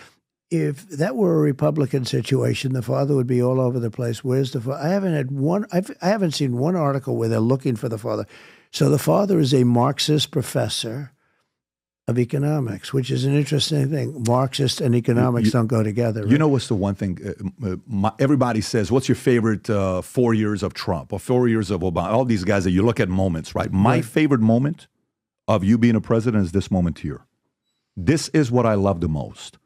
S1: If that were a Republican situation, the father would be all over the place. Where's the father? I haven't seen one article where they're looking for the father. So the father is a Marxist professor of economics, which is an interesting thing. Marxist and economics don't go together. Right?
S2: You know what's the one thing? Everybody says, what's your favorite 4 years of Trump or 4 years of Obama? All these guys that you look at moments, right? My favorite moment of you being a president is this moment here. This is what I love the most.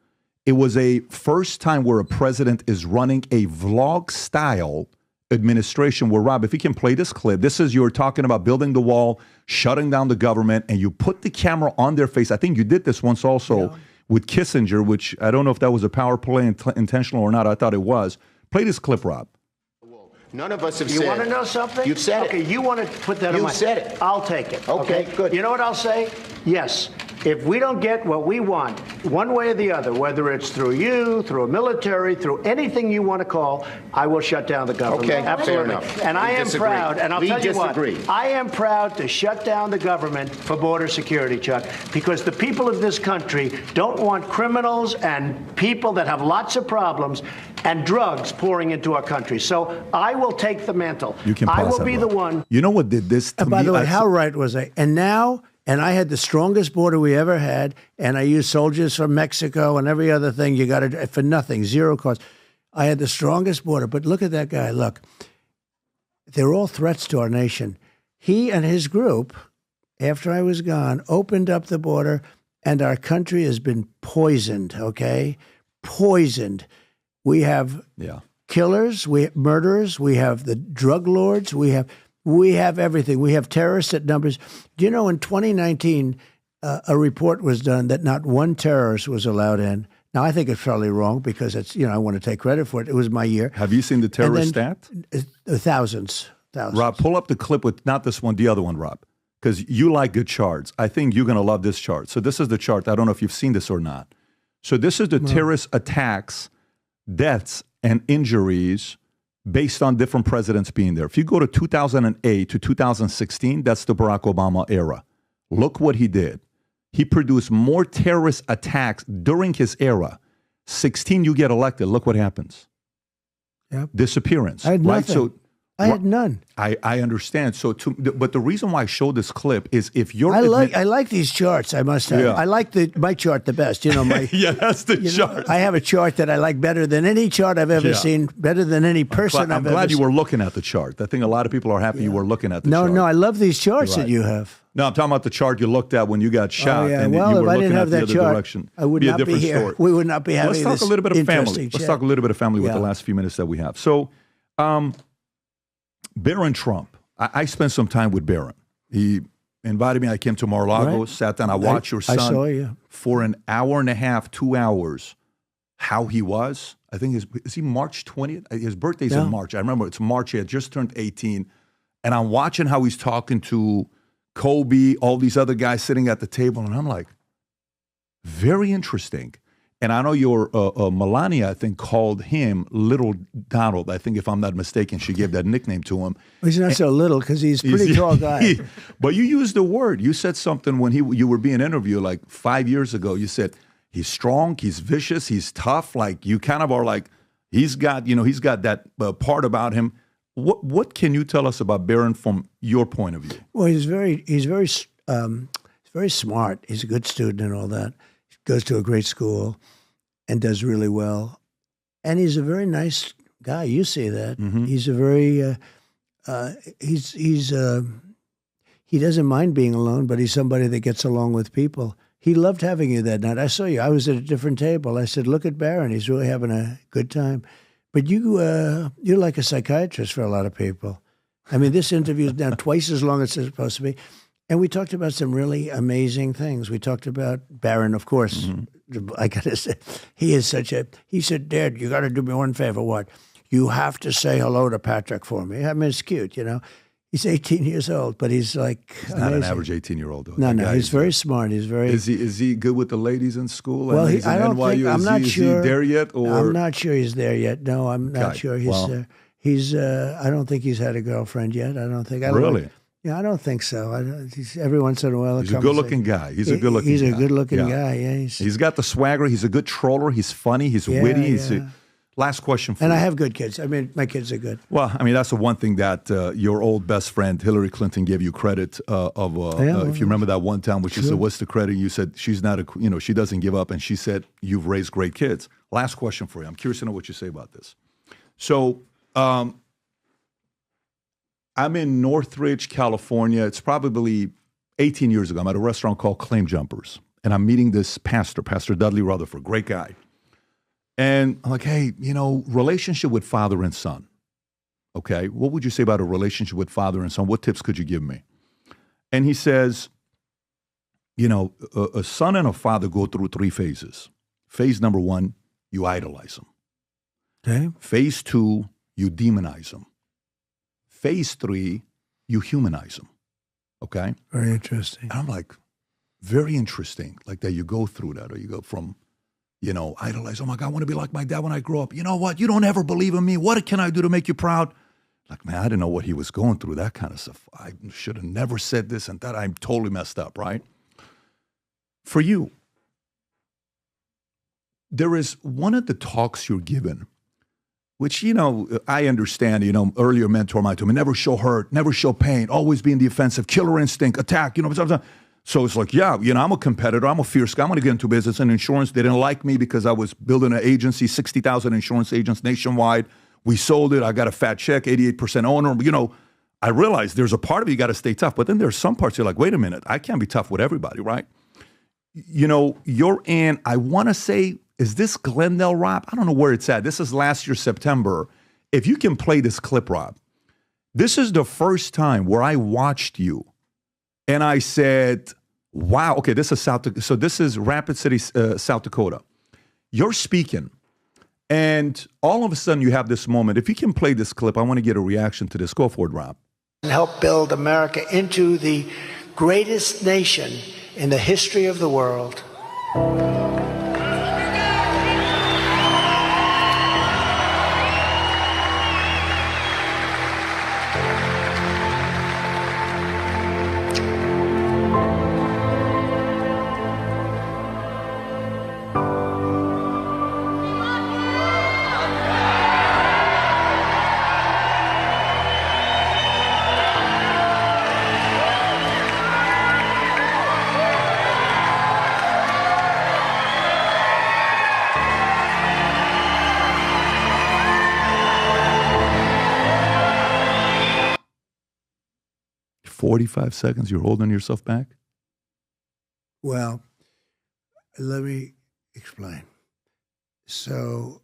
S2: It was a first time where a president is running a vlog-style administration where, Rob, if you can play this clip, this is you're talking about building the wall, shutting down the government, and you put the camera on their face. I think you did this once also with Kissinger, which I don't know if that was a power play intentional or not. I thought it was. Play this clip, Rob.
S9: None of us have said.
S10: You want to know something?
S9: You've said it.
S10: Okay, you want to put that on my...
S9: You said it.
S10: I'll take it.
S9: Okay, good.
S10: You know what I'll say? Yes. If we don't get what we want, one way or the other, whether it's through you, through a military, through anything you want to call, I will shut down the government.
S9: Okay,
S10: absolutely.
S9: fair enough.
S10: And I am proud, and I'll tell you what, I am proud to shut down the government for border security, Chuck, because the people of this country don't want criminals and people that have lots of problems and drugs pouring into our country. So I will take the mantle.
S2: You can
S10: I will
S2: that,
S10: be
S2: Rob.
S10: the one.
S2: You know what did this to
S1: and by
S2: me?
S1: the way, how right was I? And now... And I had the strongest border we ever had, and I used soldiers from Mexico and every other thing you got to for nothing, zero cost. I had the strongest border, but look at that guy. Look, they're all threats to our nation. He and his group, after I was gone, opened up the border, and our country has been poisoned, okay? Poisoned. We have killers, we have murderers, we have the drug lords, we have everything. We have terrorists at numbers. Do you know in 2019, a report was done that not one terrorist was allowed in. Now, I think it's probably wrong because it's, I want to take credit for it. It was my year.
S2: Have you seen the terrorist stat?
S1: Thousands.
S2: Rob, pull up the clip with not this one, the other one, Rob, because you like good charts. I think you're going to love this chart. So this is the chart. I don't know if you've seen this or not. So this is the terrorist attacks, deaths, and injuries based on different presidents being there. If you go to 2008 to 2016, that's the Barack Obama era. Look what he did. He produced more terrorist attacks during his era. 16, you get elected. Look what happens.
S1: Yep.
S2: Disappearance.
S1: I had
S2: right?
S1: nothing.
S2: So
S1: I had none.
S2: I understand. So, but the reason why I show this clip is if you're...
S1: I like these charts, I must have.
S2: Yeah.
S1: I like my chart the best. My
S2: yeah, that's the chart.
S1: I have a chart that I like better than any chart I've ever seen, better than any person
S2: I'm glad you were looking at the chart. I think a lot of people are happy you were looking at the chart.
S1: No, I love these charts that you have.
S2: No, I'm talking about the chart you looked at when you got shot.
S1: Oh, yeah.
S2: And
S1: well,
S2: you were
S1: if I
S2: looking
S1: didn't
S2: at
S1: have
S2: the
S1: that
S2: other
S1: chart,
S2: direction.
S1: I would not be here.
S2: Story.
S1: We would not be having this
S2: Let's talk a little bit of family.
S1: chat.
S2: Let's talk a little bit of family with the last few minutes that we have. So, Barron Trump. I spent some time with Barron. He invited me. I came to Mar-a-Lago, sat down. I watched your son for an hour and a half, 2 hours, how he was. I think is he March 20th? His birthday's in March. I remember it's March. He had just turned 18. And I'm watching how he's talking to Kobe, all these other guys sitting at the table. And I'm like, very interesting. And I know your Melania, I think, called him Little Donald. I think, if I'm not mistaken, she gave that nickname to him.
S1: Well, he's not so little because he's a pretty tall guy.
S2: But you used the word. You said something when you were being interviewed like 5 years ago. You said he's strong, he's vicious, he's tough. Like you kind of are like he's got that part about him. What can you tell us about Barron from your point of view?
S1: Well, he's very smart. He's a good student and all that. He goes to a great school and does really well. And he's a very nice guy. You see that. Mm-hmm. He's a very he doesn't mind being alone, but he's somebody that gets along with people. He loved having you that night. I saw you. I was at a different table. I said, "Look at Barron. He's really having a good time." But you're like a psychiatrist for a lot of people. I mean, this interview is now twice as long as it's supposed to be. And we talked about some really amazing things. We talked about Barron, of course. Mm-hmm. I got to say, he said, "Dad, you got to do me one favor. What? You have to say hello to Patrick for me." I mean, it's cute, He's 18 years old, but he's like
S2: he's not an average 18-year-old.
S1: No, he's very smart. He's very.
S2: Is he good with the ladies in school?
S1: Well, I don't think. I'm not sure.
S2: Is he there yet? Or
S1: I'm not sure he's there yet. No, I'm not sure he's. I don't think he's had a girlfriend yet. I don't think.
S2: Really?
S1: Yeah, I don't think so. Every once in a while,
S2: he's a good-looking guy. He's a good-looking.
S1: He's a good-looking guy. Yeah,
S2: he's got the swagger. He's a good troller. He's funny. He's witty. Last question for you.
S1: And I have good kids. I mean, my kids are good.
S2: Well, I mean, that's the one thing that your old best friend Hillary Clinton gave you credit of. If you remember that one time, which is what's the credit? You said she's not she doesn't give up, and she said you've raised great kids. Last question for you. I'm curious to know what you say about this. So, I'm in Northridge, California. It's probably 18 years ago. I'm at a restaurant called Claim Jumpers, and I'm meeting this pastor, Pastor Dudley Rutherford, great guy. And I'm like, hey, relationship with father and son. Okay, what would you say about a relationship with father and son? What tips could you give me? And he says, a son and a father go through 3 phases. Phase number 1, you idolize them.
S1: Okay.
S2: Phase 2, you demonize them. Phase 3, you humanize them. Okay?
S1: Very interesting.
S2: And I'm like, very interesting. Like that you go through that, or you go from, idolize, oh my God, I want to be like my dad when I grow up. You know what? You don't ever believe in me. What can I do to make you proud? Like, man, I didn't know what he was going through, that kind of stuff. I should have never said this and that. I'm totally messed up, right? For you, there is one of the talks you're given, which, I understand, earlier mentor might tell me, never show hurt, never show pain, always be in the offensive, killer instinct, attack, So it's like, I'm a competitor. I'm a fierce guy. I'm going to get into business and insurance. They didn't like me because I was building an agency, 60,000 insurance agents nationwide. We sold it. I got a fat check, 88% owner. I realized there's a part of you got to stay tough. But then there's some parts you're like, wait a minute. I can't be tough with everybody, right? You're in, I want to say, is this Glendale, Rob? I don't know where it's at. This is last year, September. If you can play this clip, Rob, this is the first time where I watched you. And I said, wow, okay, this is South Dakota. So this is Rapid City, South Dakota. You're speaking, and all of a sudden you have this moment. If you can play this clip, I want to get a reaction to this. Go for it, Rob.
S10: And help build America into the greatest nation in the history of the world.
S2: 45 seconds, you're holding yourself back?
S1: Well, let me explain. So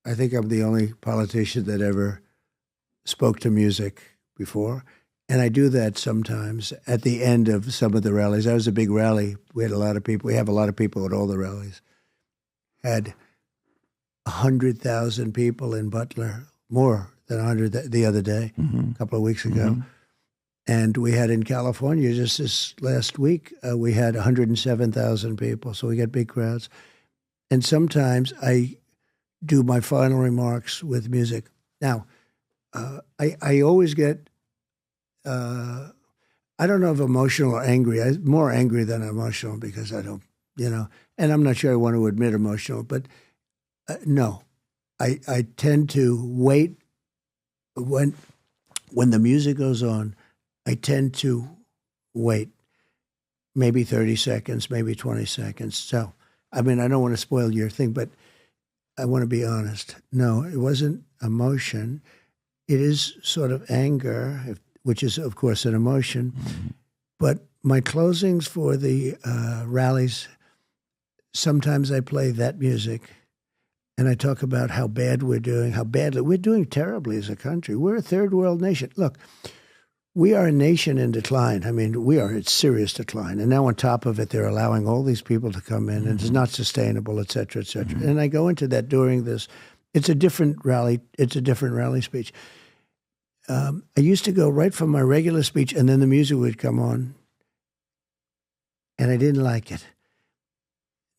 S1: I think I'm the only politician that ever spoke to music before. And I do that sometimes at the end of some of the rallies. That was a big rally. We had a lot of people. We have a lot of people at all the rallies. Had 100,000 people in Butler, more than 100 the other day, a couple of weeks ago. And we had in California just this last week, we had 107,000 people. So we get big crowds. And sometimes I do my final remarks with music. Now, I always get, I don't know if emotional or angry. I'm more angry than emotional because I don't, and I'm not sure I want to admit emotional, but no. I tend to wait when the music goes on. I tend to wait maybe 30 seconds, maybe 20 seconds. So, I mean, I don't want to spoil your thing, but I want to be honest. No, it wasn't emotion. It is sort of anger, which is, of course, an emotion. But my closings for the rallies, sometimes I play that music. And I talk about how bad we're doing, how badly. We're doing terribly as a country. We're a third world nation. Look, we are a nation in decline. I mean, we are in serious decline. And now on top of it, they're allowing all these people to come in, and it's not sustainable, et cetera, et cetera. And I go into that during this. It's a different rally. It's a different rally speech. I used to go right from my regular speech, and then the music would come on, and I didn't like it.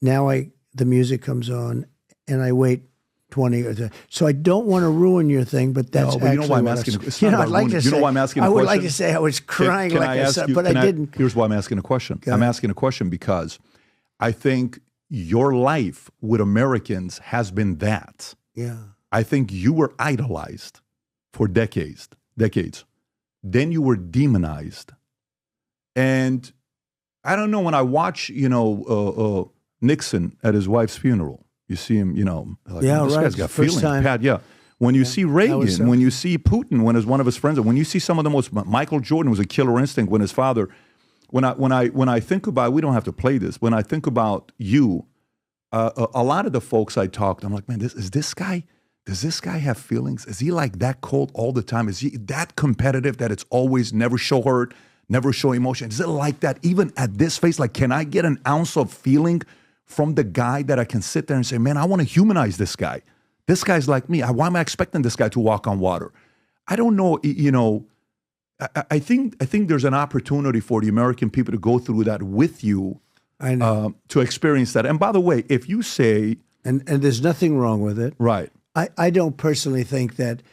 S1: Now the music comes on, and I wait 20 or 30. So I don't want to ruin your thing, but that's
S2: no, but you know why I'm asking.
S1: I'd like to say,
S2: you know why I'm asking a
S1: question? I
S2: question?
S1: would like to say I was crying but I didn't.
S2: Here's why I'm asking a question. I'm asking a question because I think your life with Americans has been that.
S1: Yeah.
S2: I think you were idolized for decades. Then you were demonized. And I don't know, when I watch, Nixon at his wife's funeral, you see him, like, this guy's got feelings. Pat, When you see Reagan, when you see Putin, when one of his friends, when you see some of the most, Michael Jordan was a killer instinct when his father, when I think about, we don't have to play this, when I think about you, a lot of the folks I talked, I'm like, man, does this guy have feelings? Is he like that cold all the time? Is he that competitive that it's always never show hurt, never show emotion? Is it like that even at this phase? Like, can I get an ounce of feeling from the guy that I can sit there and say, man, I want to humanize this guy. This guy's like me. Why am I expecting this guy to walk on water? I don't know, I think there's an opportunity for the American people to go through that with you.
S1: I know.
S2: To experience that. And by the way, if you say...
S1: And there's nothing wrong with it.
S2: Right.
S1: I don't personally think that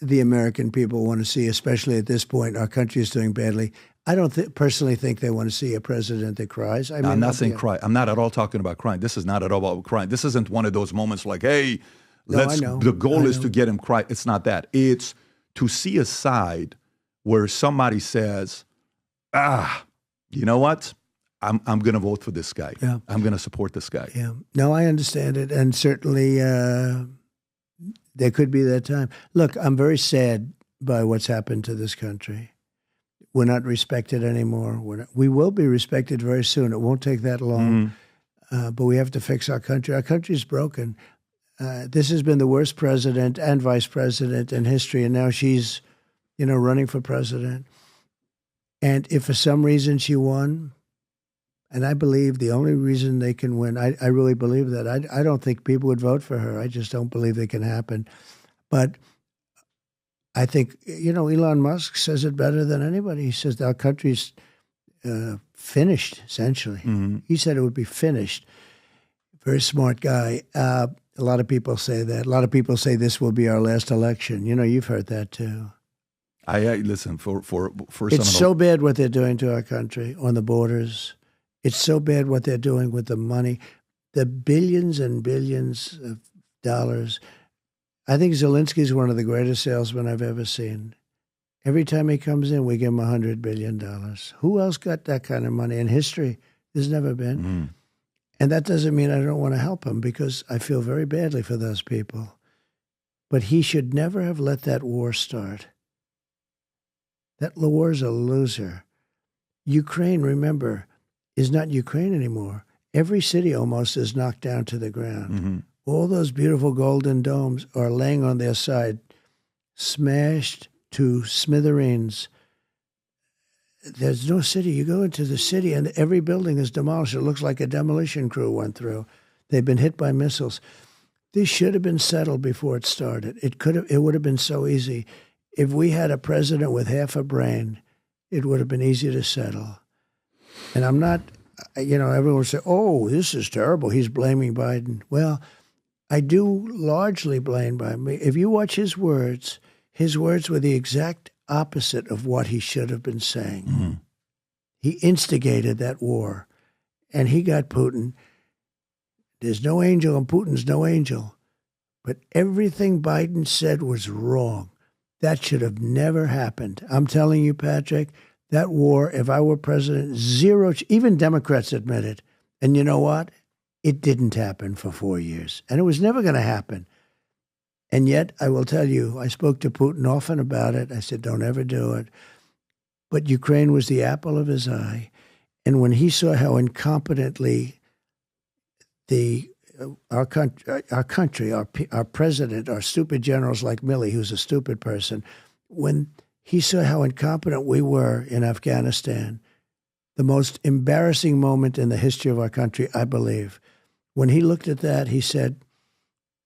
S1: the American people want to see, especially at this point, our country is doing badly. I don't personally think they want to see a president that cries. I mean,
S2: I'm not saying cry. I'm not at all talking about crying. This is not at all about crying. This isn't one of those moments like, hey, the goal is to get him cry. It's not that. It's to see a side where somebody says, you know what? I'm going to vote for this guy.
S1: Yeah.
S2: I'm going to support this guy.
S1: Yeah. No, I understand it. And certainly there could be that time. Look, I'm very sad by what's happened to this country. We're not respected anymore. We will be respected very soon. It won't take that long. But we have to fix our country. Our country's broken. This has been the worst president and vice president in history, and now she's, running for president. And if for some reason she won, and I believe the only reason they can win, I really believe that. I don't think people would vote for her. I just don't believe it can happen. But I think, Elon Musk says it better than anybody. He says our country's finished, essentially. He said it would be finished. Very smart guy. A lot of people say that. A lot of people say this will be our last election. You've heard that too.
S2: I listen, for
S1: it's so bad what they're doing to our country on the borders. It's so bad what they're doing with the money, the billions and billions of dollars. I think Zelensky's one of the greatest salesmen I've ever seen. Every time he comes in, we give him $100 billion. Who else got that kind of money in history? There's never been. And that doesn't mean I don't want to help him, because I feel very badly for those people. But he should never have let that war start. That war's a loser. Ukraine, remember, is not Ukraine anymore. Every city almost is knocked down to the ground.
S2: Mm-hmm.
S1: All those beautiful golden domes are laying on their side, smashed to smithereens. There's no city. You go into the city and every building is demolished. It looks like a demolition crew went through. They've been hit by missiles. This should have been settled before it started. It would have been so easy. If we had a president with half a brain, it would have been easy to settle. And I'm not, everyone would say, oh, this is terrible. He's blaming Biden. Well, I do largely blame Biden. If you watch his words were the exact opposite of what he should have been saying.
S2: Mm-hmm.
S1: He instigated that war, and he got Putin. There's no angel, and Putin's no angel. But everything Biden said was wrong. That should have never happened. I'm telling you, Patrick, that war, if I were president, even Democrats admit it. And you know what? It didn't happen for 4 years, and it was never going to happen. And yet, I will tell you, I spoke to Putin often about it. I said, don't ever do it. But Ukraine was the apple of his eye. And when he saw how incompetently our country, our president, our stupid generals like Milley, who's a stupid person, when he saw how incompetent we were in Afghanistan, the most embarrassing moment in the history of our country, I believe, when he looked at that, he said,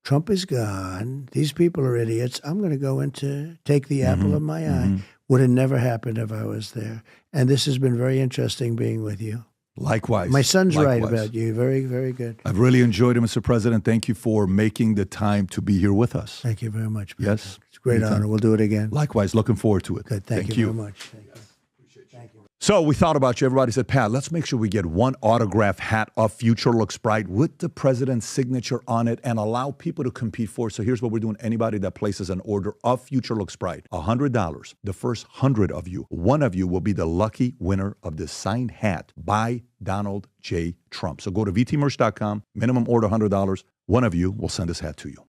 S1: Trump is gone. These people are idiots. I'm going to go in to take the apple of my eye. Would have never happened if I was there. And this has been very interesting being with you.
S2: Likewise.
S1: My son's right about you. Very, very good.
S2: I've really enjoyed it, Mr. President. Thank you for making the time to be here with us.
S1: Thank you very much.
S2: Yes.
S1: It's a great honor. We'll do it again.
S2: Likewise. Looking forward to it.
S1: Good. Thank you very much. Thank you.
S2: So we thought about you. Everybody said, Pat, let's make sure we get one autograph hat of Future Looks Bright with the president's signature on it and allow people to compete for it. So here's what we're doing. Anybody that places an order of Future Looks Bright, $100, the first 100 of you, one of you will be the lucky winner of this signed hat by Donald J. Trump. So go to vtmerch.com, minimum order $100. One of you will send this hat to you.